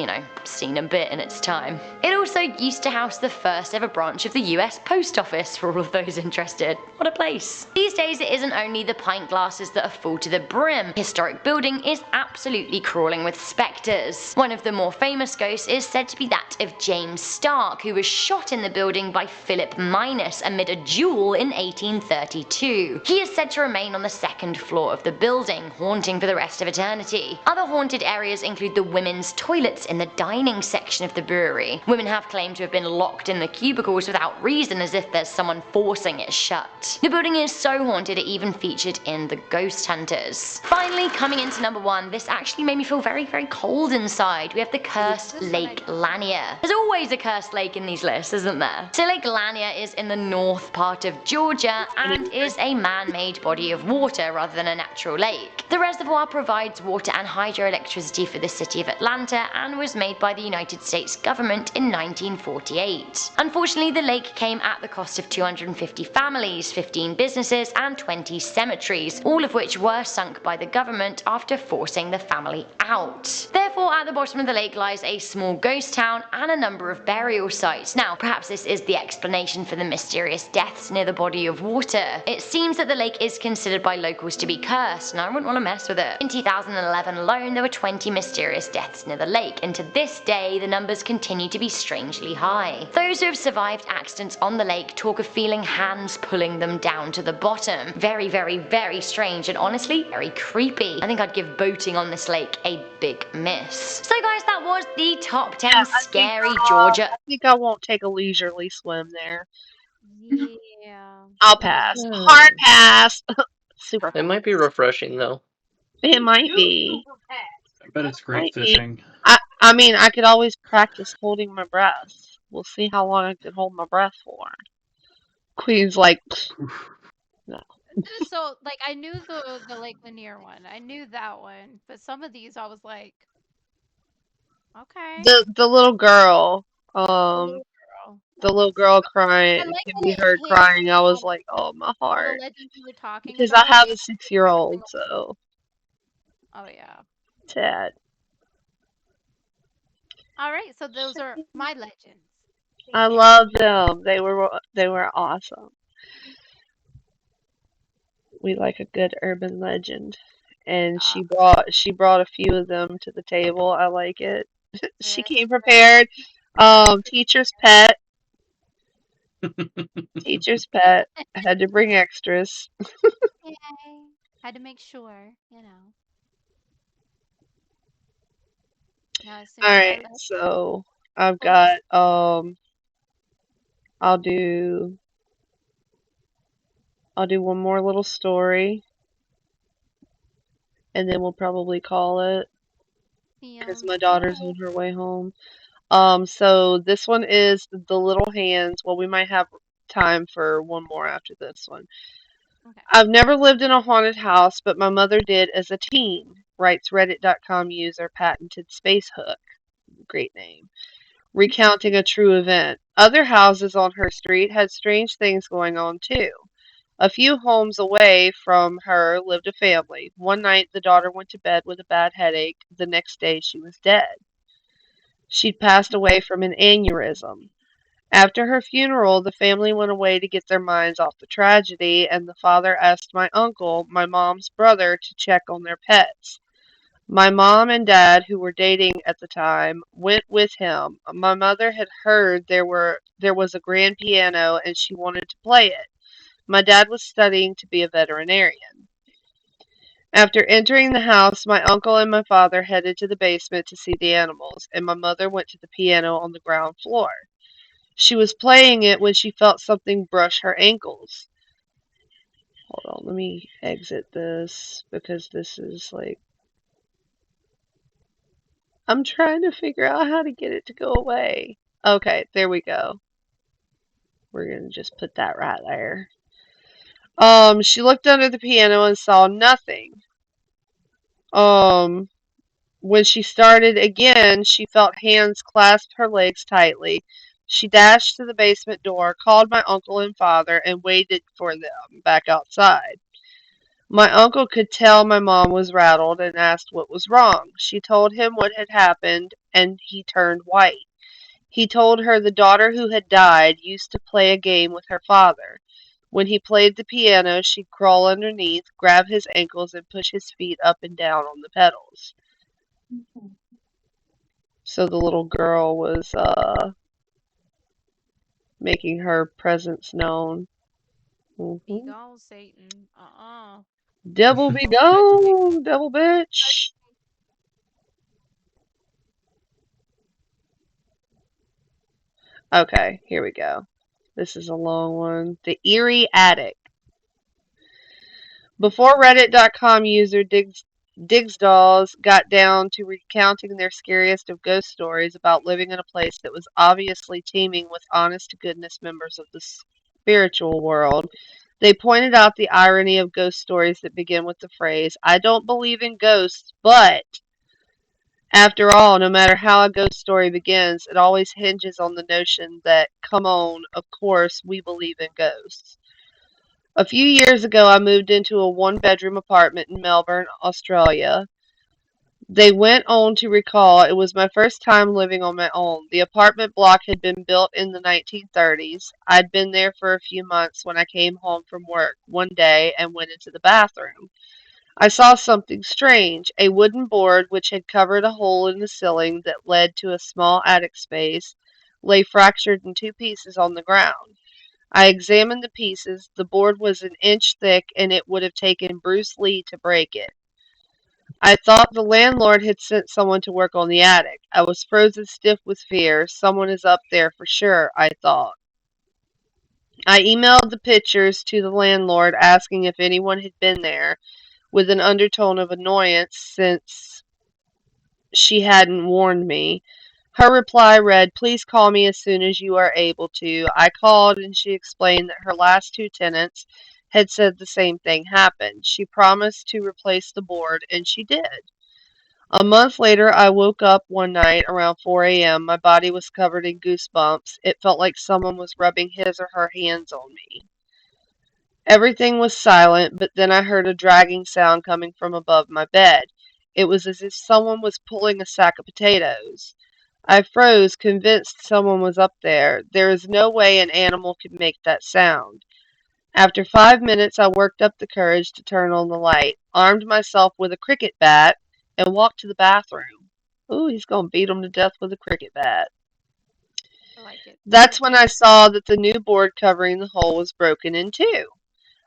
seen a bit in its time. It also used to house the first ever branch of the US Post Office for all of those interested. What a place. These days it isn't only the pint glasses that are full to the brim. Historic building is absolutely crawling with spectres. One of the more famous ghosts is said to be that of James Stark, who was shot in the building by Philip Minus amid a duel in 1832. He is said to remain on the second floor of the building, haunting for the rest of eternity. Other haunted areas include the women's toilets in the dining section of the brewery. Women have claimed to have been locked in the cubicles without reason, as if there's someone forcing it shut. The building is so haunted it even featured in The Ghost Hunters. Finally, coming into number 1, this actually made me feel very, very cold inside. We have the cursed Lake Lanier. There's always a cursed lake in these lists, isn't there? So Lake Lanier is in the north part of Georgia and is a man-made body of water rather than a natural lake. The reservoir provides water and hydroelectricity for the city of Atlanta and was made by the United States government in 1948. Unfortunately, the lake came at the cost of 250 families, 15 businesses, and 20 cemeteries, all of which were sunk by the government after forcing the family out. Therefore, at the bottom of the lake lies a small ghost town and a number of burial sites. Now, perhaps this is the explanation for the mysterious deaths near the body of water. It seems that the lake is considered by locals to be cursed, and I wouldn't want to mess with it. In 2011 alone, there were 20 mysterious deaths near the lake, and to this day, the numbers continue to be strangely high. Those who have survived accidents on the lake talk of feeling hands pulling them down to the bottom. Very, very, very strange, and honestly, very creepy. I think I'd give boating on this lake a big miss. So guys, that was the top 10 scary Georgia. I think I won't take a leisurely swim there. Yeah. I'll pass. Hard pass. Super. It might be refreshing though. It might be. I bet it's great Might be. fishing. I mean, I could always practice holding my breath. We'll see how long I can hold my breath for. Queen's like, no. So, like, I knew the Lake Lanier one. I knew that one, but some of these I was like, okay. The little girl. The little girl. The little girl crying I like can that be it heard hit crying. I was like like, oh, my all the heart. legends you were talking Because I about. have It a hit every 6-year-old, single. so Oh yeah. sad. All right, so those are my legends. I And love them. They were awesome. We like a good urban legend. And uh, she brought a few of them to the table. I like it. She there came you go. prepared. Teacher's pet. Teacher's pet. I had to bring extras. Yay. Had to make sure, you know. Now, as soon All as right, that last so I've pull, got I'll do one more little story and then we'll probably call it because sounds my good. daughter's on her way home. So this one is The Little Hands. Well, we might have time for one more after this one. Okay. I've never lived in a haunted house, but my mother did as a teen, writes Reddit.com user Patented Space Hook. Great name. Recounting a true event. Other houses on her street had strange things going on too. A few homes away from her lived a family. One night the daughter went to bed with a bad headache. The next day she was dead. She'd passed away from an aneurysm. After her funeral, the family went away to get their minds off the tragedy, and the father asked my uncle, my mom's brother, to check on their pets. My mom and dad, who were dating at the time, went with him. My mother had heard there was a grand piano and she wanted to play it. My dad was studying to be a veterinarian. After entering the house, my uncle and my father headed to the basement to see the animals, and my mother went to the piano on the ground floor. She was playing it when she felt something brush her ankles. Hold on, let me exit this because this is like. I'm trying to figure out how to get it to go away. Okay, there we go. We're gonna just put that right there. She looked under the piano and saw nothing. Um, when she started again, she felt hands clasp her legs tightly. She dashed to the basement door, called my uncle and father, and waited for them back outside. My uncle could tell my mom was rattled and asked what was wrong. She told him what had happened, and he turned white. He told her the daughter who had died used to play a game with her father. When he played the piano, she'd crawl underneath, grab his ankles, and push his feet up and down on the pedals. So the little girl was making her presence known. Be Hmm. gone, Satan. Devil be Don't touch me. gone, devil Touch bitch. me. Okay, here we go. This is a long one. The Eerie Attic. Before Reddit.com user Digsdalls got down to recounting their scariest of ghost stories about living in a place that was obviously teeming with honest to goodness members of the spiritual world, they pointed out the irony of ghost stories that begin with the phrase, I don't believe in ghosts, but after all, no matter how a ghost story begins, it always hinges on the notion that, come on, of course, we believe in ghosts. A few years ago, I moved into a one-bedroom apartment in Melbourne, Australia. They went on to recall it was my first time living on my own. The apartment block had been built in the 1930s. I'd been there for a few months when I came home from work one day and went into the bathroom. I saw something strange. A wooden board which had covered a hole in the ceiling that led to a small attic space lay fractured in two pieces on the ground. I examined the pieces. The board was an inch thick and it would have taken Bruce Lee to break it. I thought the landlord had sent someone to work on the attic. I was frozen stiff with fear. Someone is up there for sure, I thought. I emailed the pictures to the landlord asking if anyone had been there, with an undertone of annoyance since she hadn't warned me. Her reply read, please call me as soon as you are able to. I called and she explained that her last two tenants had said the same thing happened. She promised to replace the board and she did. A month later, I woke up one night around 4 a.m. My body was covered in goosebumps. It felt like someone was rubbing his or her hands on me. Everything was silent, but then I heard a dragging sound coming from above my bed. It was as if someone was pulling a sack of potatoes. I froze, convinced someone was up there. There is no way an animal could make that sound. After 5 minutes, I worked up the courage to turn on the light, armed myself with a cricket bat, and walked to the bathroom. Ooh, he's going to beat him to death with a cricket bat. I like it. That's when I saw that the new board covering the hole was broken in two.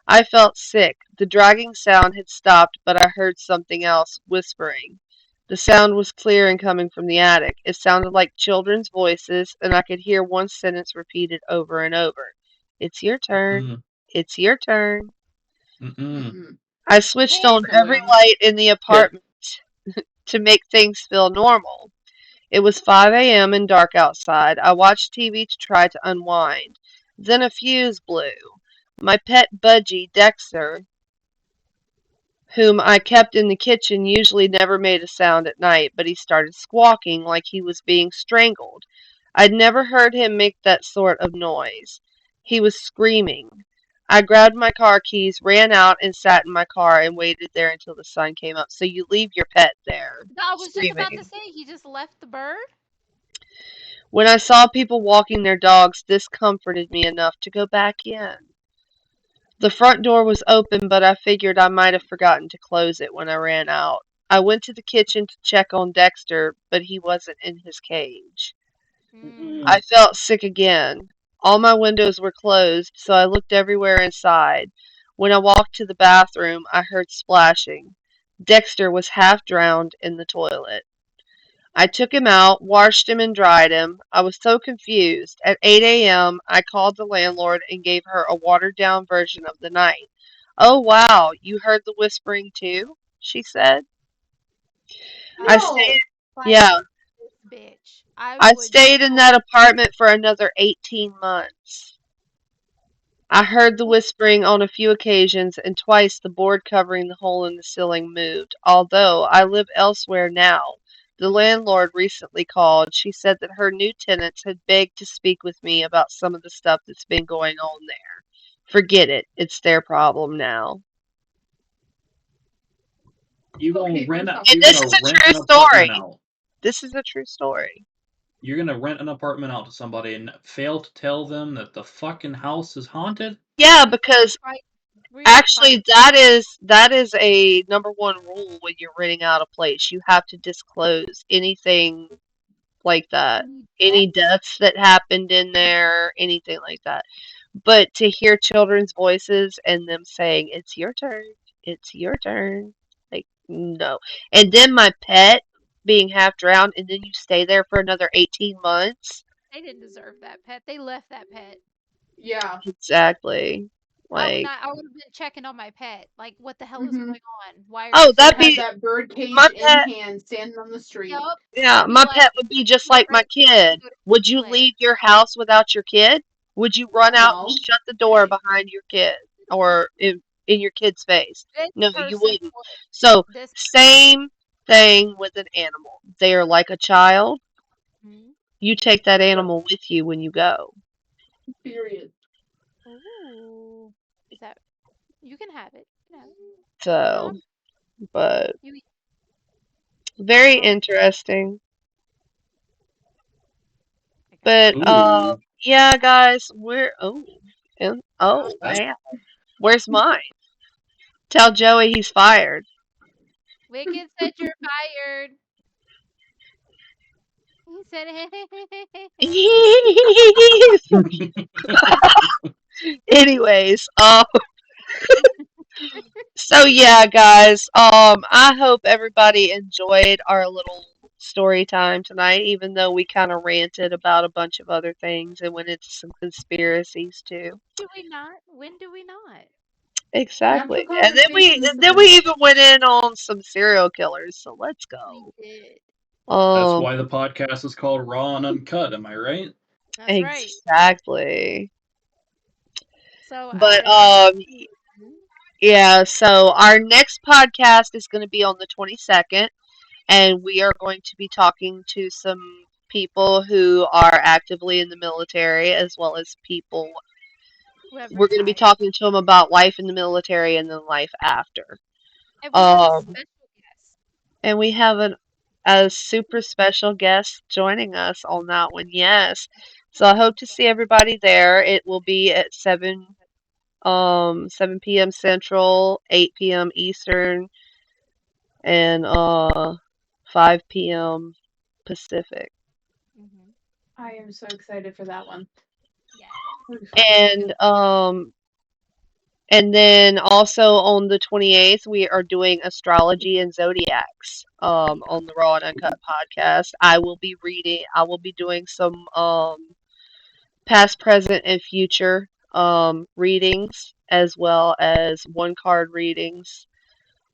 I felt sick. The dragging sound had stopped, but I heard something else, whispering. The sound was clear and coming from the attic. It sounded like children's voices, and I could hear one sentence repeated over and over. It's your turn. Mm. It's your turn. Mm-mm. I switched on every Excellent. light in the apartment to make things feel normal. It was 5 a.m. and dark outside. I watched TV to try to unwind. Then a fuse blew. My pet budgie, Dexter, whom I kept in the kitchen, usually never made a sound at night, but he started squawking like he was being strangled. I'd never heard him make that sort of noise. He was screaming. I grabbed my car keys, ran out, and sat in my car and waited there until the sun came up. So you leave your pet there, I was just about to screaming. say he just left the bird. When I saw people walking their dogs, this comforted me enough to go back in. The front door was open, but I figured I might have forgotten to close it when I ran out. I went to the kitchen to check on Dexter, but he wasn't in his cage. I Mm. felt sick again. All my windows were closed, so I looked everywhere inside. When I walked to the bathroom, I heard splashing. Dexter was half drowned in the toilet. I took him out, washed him, and dried him. I was so confused. At 8 a.m., I called the landlord and gave her a watered down version of the night. Oh, wow, you heard the whispering too? She said. I No. stayed, Fight yeah, this bitch. I I would stayed in so. that apartment for another 18 months. I heard the whispering on a few occasions, and twice the board covering the hole in the ceiling moved. Although I live elsewhere now, the landlord recently called. She said that her new tenants had begged to speak with me about some of the stuff that's been going on there. Forget it. It's their problem now. You gonna Okay, rent first out? off, And You're this gonna is a rent true an apartment story. out. This is a true story. You're gonna rent an apartment out to somebody and fail to tell them that the fucking house is haunted? Yeah, because Fight. We would fight. actually that is a number one rule when you're renting out a place. You have to disclose anything like that. Any Any deaths? deaths that happened in there, anything like that. But to hear children's voices and them saying, "It's your turn, it's your turn," like, no. And then my pet being half drowned, and then you stay there for another 18 months. They didn't deserve that pet. They left that pet. yeah. Exactly. I would Like, not. I would have been checking on my pet. Like, what the hell is Hmm. going on? Why are you oh, They that'd so? had be that bird my cage in pet. hand, standing on the street. Yup. Yeah, I'd be my like, pet would be just get like my ready to kid. go to Would you play. leave your house without your kid? Would you run out and No. shut the door Hey, behind your kid or in your kid's face? this No, you person wouldn't. would. So, This. same thing with an animal. They are like a child. Mhm. You take that Yep. animal with you when you go. Period. Ooh. Is that? You can have it. You can have it. No, So, but you. very Oh interesting. my But god. Ooh. yeah, guys, Wow. That's wow. Where's mine? Tell Joey he's fired. Wicked said you're fired. He said, Anyways, so yeah, guys, I hope everybody enjoyed our little story time tonight, even though we kind of ranted about a bunch of other things and went into some conspiracies too. do we not? When do we not? Natural Exactly, conversation is and then we supposed. even went in on some serial killers. So let's We go. did. that's Um, why the podcast is called Raw and Uncut. Am I right? That's right. exactly. So But Mhm. yeah. So our next podcast is going to be on the 22nd. and we are going to be talking to some people who are actively in the military, as well as people. Who have We're going to be retired. talking to them about life in the military and then life after. And we have a Um, special guest. and we have a super special guest joining us on that one. Yes. So I hope to see everybody there. It will be at 7 p.m. Central, 8 p.m. Eastern, and 5 p.m. Pacific. Mm-hmm. I am so excited for that one. Yes. It'll be fun. And then also on the 28th, we are doing astrology and zodiacs on the Raw and Uncut podcast. I will be doing some past, present, and future readings, as well as one card readings.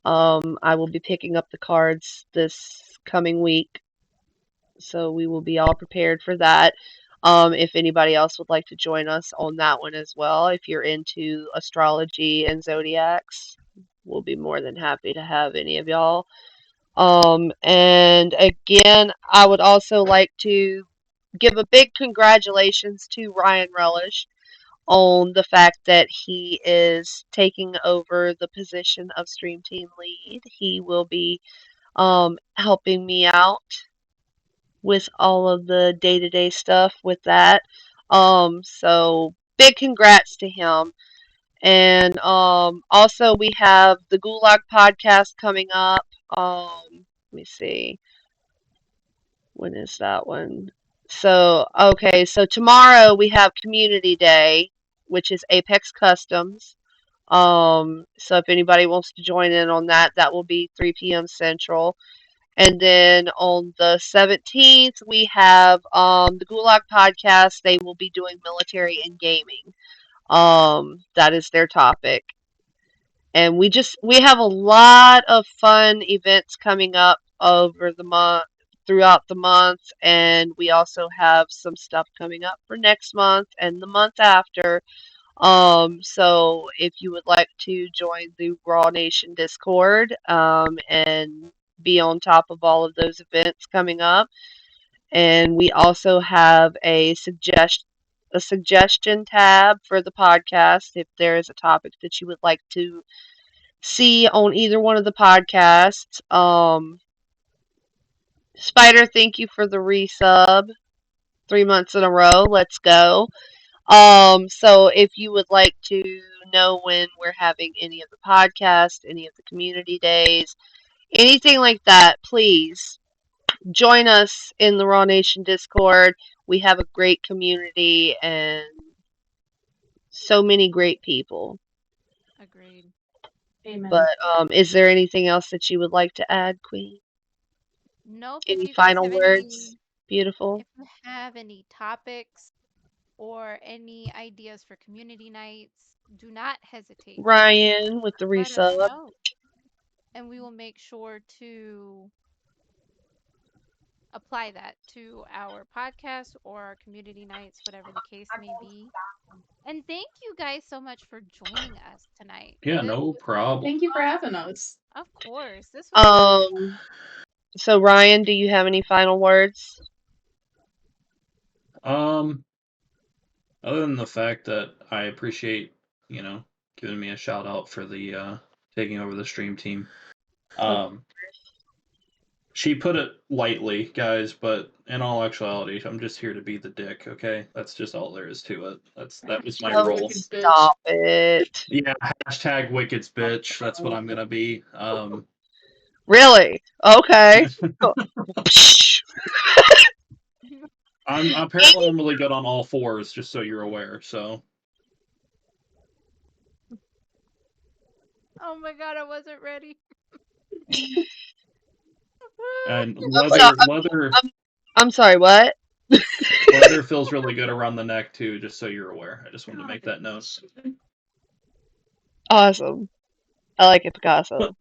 I will be picking up the cards this coming week, so we will be all prepared for that. If anybody else would like to join us on that one as well, if you're into astrology and zodiacs, we'll be more than happy to have any of y'all. And again, I would also like to give a big congratulations to Ryan Relish on the fact that he is taking over the position of Stream Team Lead. He will be helping me out with all of the day-to-day stuff with that. So big congrats to him. And also we have the Gulag podcast coming up. Let me see. When is that one? So, okay, so tomorrow we have Community Day, which is Apex Customs. So if anybody wants to join in on that, that will be 3 p.m. Central. And then on the 17th, we have the Gulag podcast. They will be doing military and gaming. That is their topic. And we have a lot of fun events coming up over the month throughout the month, and we also have some stuff coming up for next month and the month after. So if you would like to join the Raw Nation Discord, and be on top of all of those events coming up, and we also have a suggestion tab for the podcast if there is a topic that you would like to see on either one of the podcasts. Spider, thank you for the resub. 3 months in a row. Let's go. So if you would like to know when we're having any of the podcasts, any of the community days, anything like that, please join us in the Raw Nation Discord. We have a great community and so many great people. Agreed. Amen. But is there anything else that you would like to add, Queen? Nope. If Any you guys final have words? any, Beautiful. if you have any topics or any ideas for community nights, do not hesitate to Ryan with the let us resub. know, and we will make sure to apply that to our podcast or our community nights, whatever the case may be. And thank you guys so much for joining us tonight. Yeah, This no was, problem. Thank you for having us. of course, this was a lot of fun. So Ryan, do you have any final words? Um, Other than the fact that I appreciate, giving me a shout out for the taking over the stream team. Um, she put it lightly, guys, but in all actuality, I'm just here to be the dick. Okay, that's just all there is to it. That was my Oh, role. Wicked bitch. stop it. Yeah, hashtag Wicked's bitch. That's what I'm gonna be. Really? Okay. Apparently I'm really good on all fours, just so you're aware. So Oh my god, I wasn't ready. and I'm sorry, what? leather feels really good around the neck too, just so you're aware. I just wanted to make that note. Awesome. I like it, Picasso.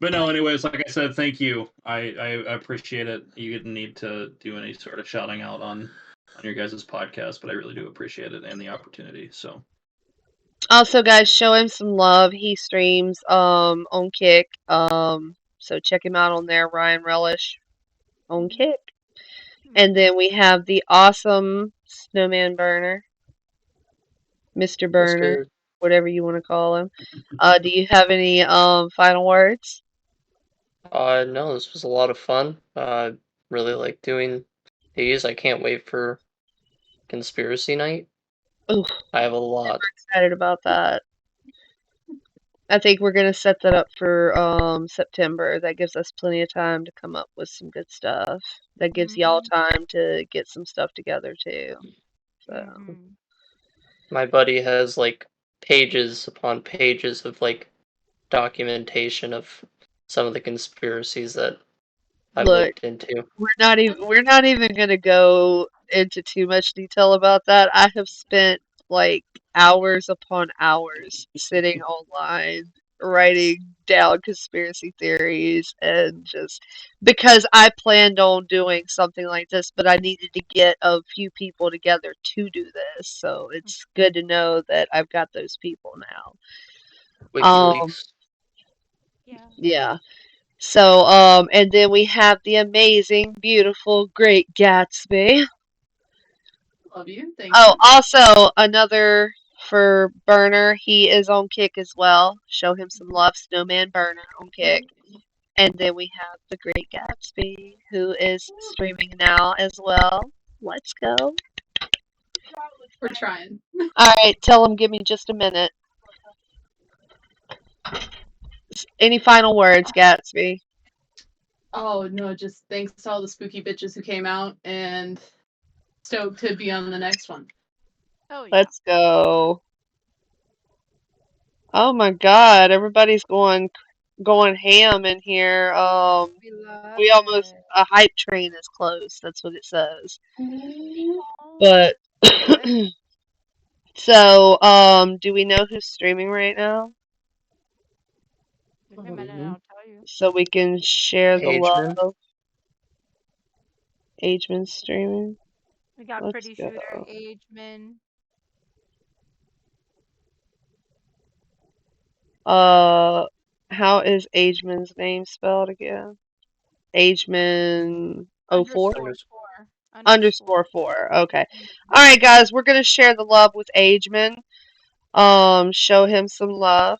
But no, anyways, like I said, thank you. I appreciate it. You didn't need to do any sort of shouting out on your guys' podcast, but I really do appreciate it and the opportunity. So Also, guys, show him some love. He streams on Kick. So check him out on there, Ryan Relish on Kick. Hmm. And then we have the awesome Snowman Burner, Mr. Burner, Mr. whatever you want to call him. Do you have any final words? No, this was a lot of fun. Really like doing these. I can't wait for conspiracy night. Ooh, I have a lot. excited about that. I think we're gonna set that up for September. That gives us plenty of time to come up with some good stuff. That gives y'all time to get some stuff together too. So Mhm. My buddy has like pages upon pages of like documentation of some of the conspiracies that I've look, looked into. we're not even gonna go into too much detail about that. I have spent like hours upon hours sitting online writing down conspiracy theories and just because I planned on doing something like this, but I needed to get a few people together to do this. So it's good to know that I've got those people now. Um, WikiLeaks. Yeah. yeah. So, and then we have the amazing, beautiful, great Gatsby. Love you. Thank Oh, you. also another for Burner. He is on Kick as well. Show him some love, Snowman Burner on Kick. And then we have the great Gatsby, who is streaming now as well. Let's go. We're trying. All right, tell him. Give me just a minute. Any final words, Gatsby? Oh no, just thanks to all the spooky bitches who came out and stoked to be on the next one. Oh yeah. Let's go. Oh my God, everybody's going ham in here. We love We almost it. a hype train is closed. That's what it says. Oh, But good. so do we know who's streaming right now? Give me a minute and I'll tell you. So we can share the Ageman. love. Ageman's streaming. We got Let's Pretty Shooter, go. Ageman. How is Ageman's name spelled again? Ageman 04? Underscore 4. Underscore. Underscore 4. Okay. All right, guys, we're gonna share the love with Ageman. Show him some love,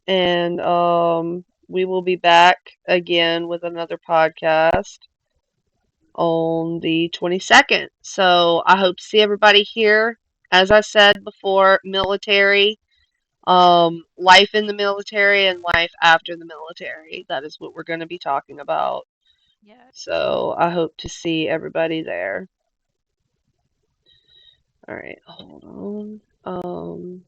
and we will be back again with another podcast on the 22nd. So I hope to see everybody here. As I said before, military, life in the military, and life after the military. That is what we're going to be talking about. Yes. So I hope to see everybody there. All right, hold on.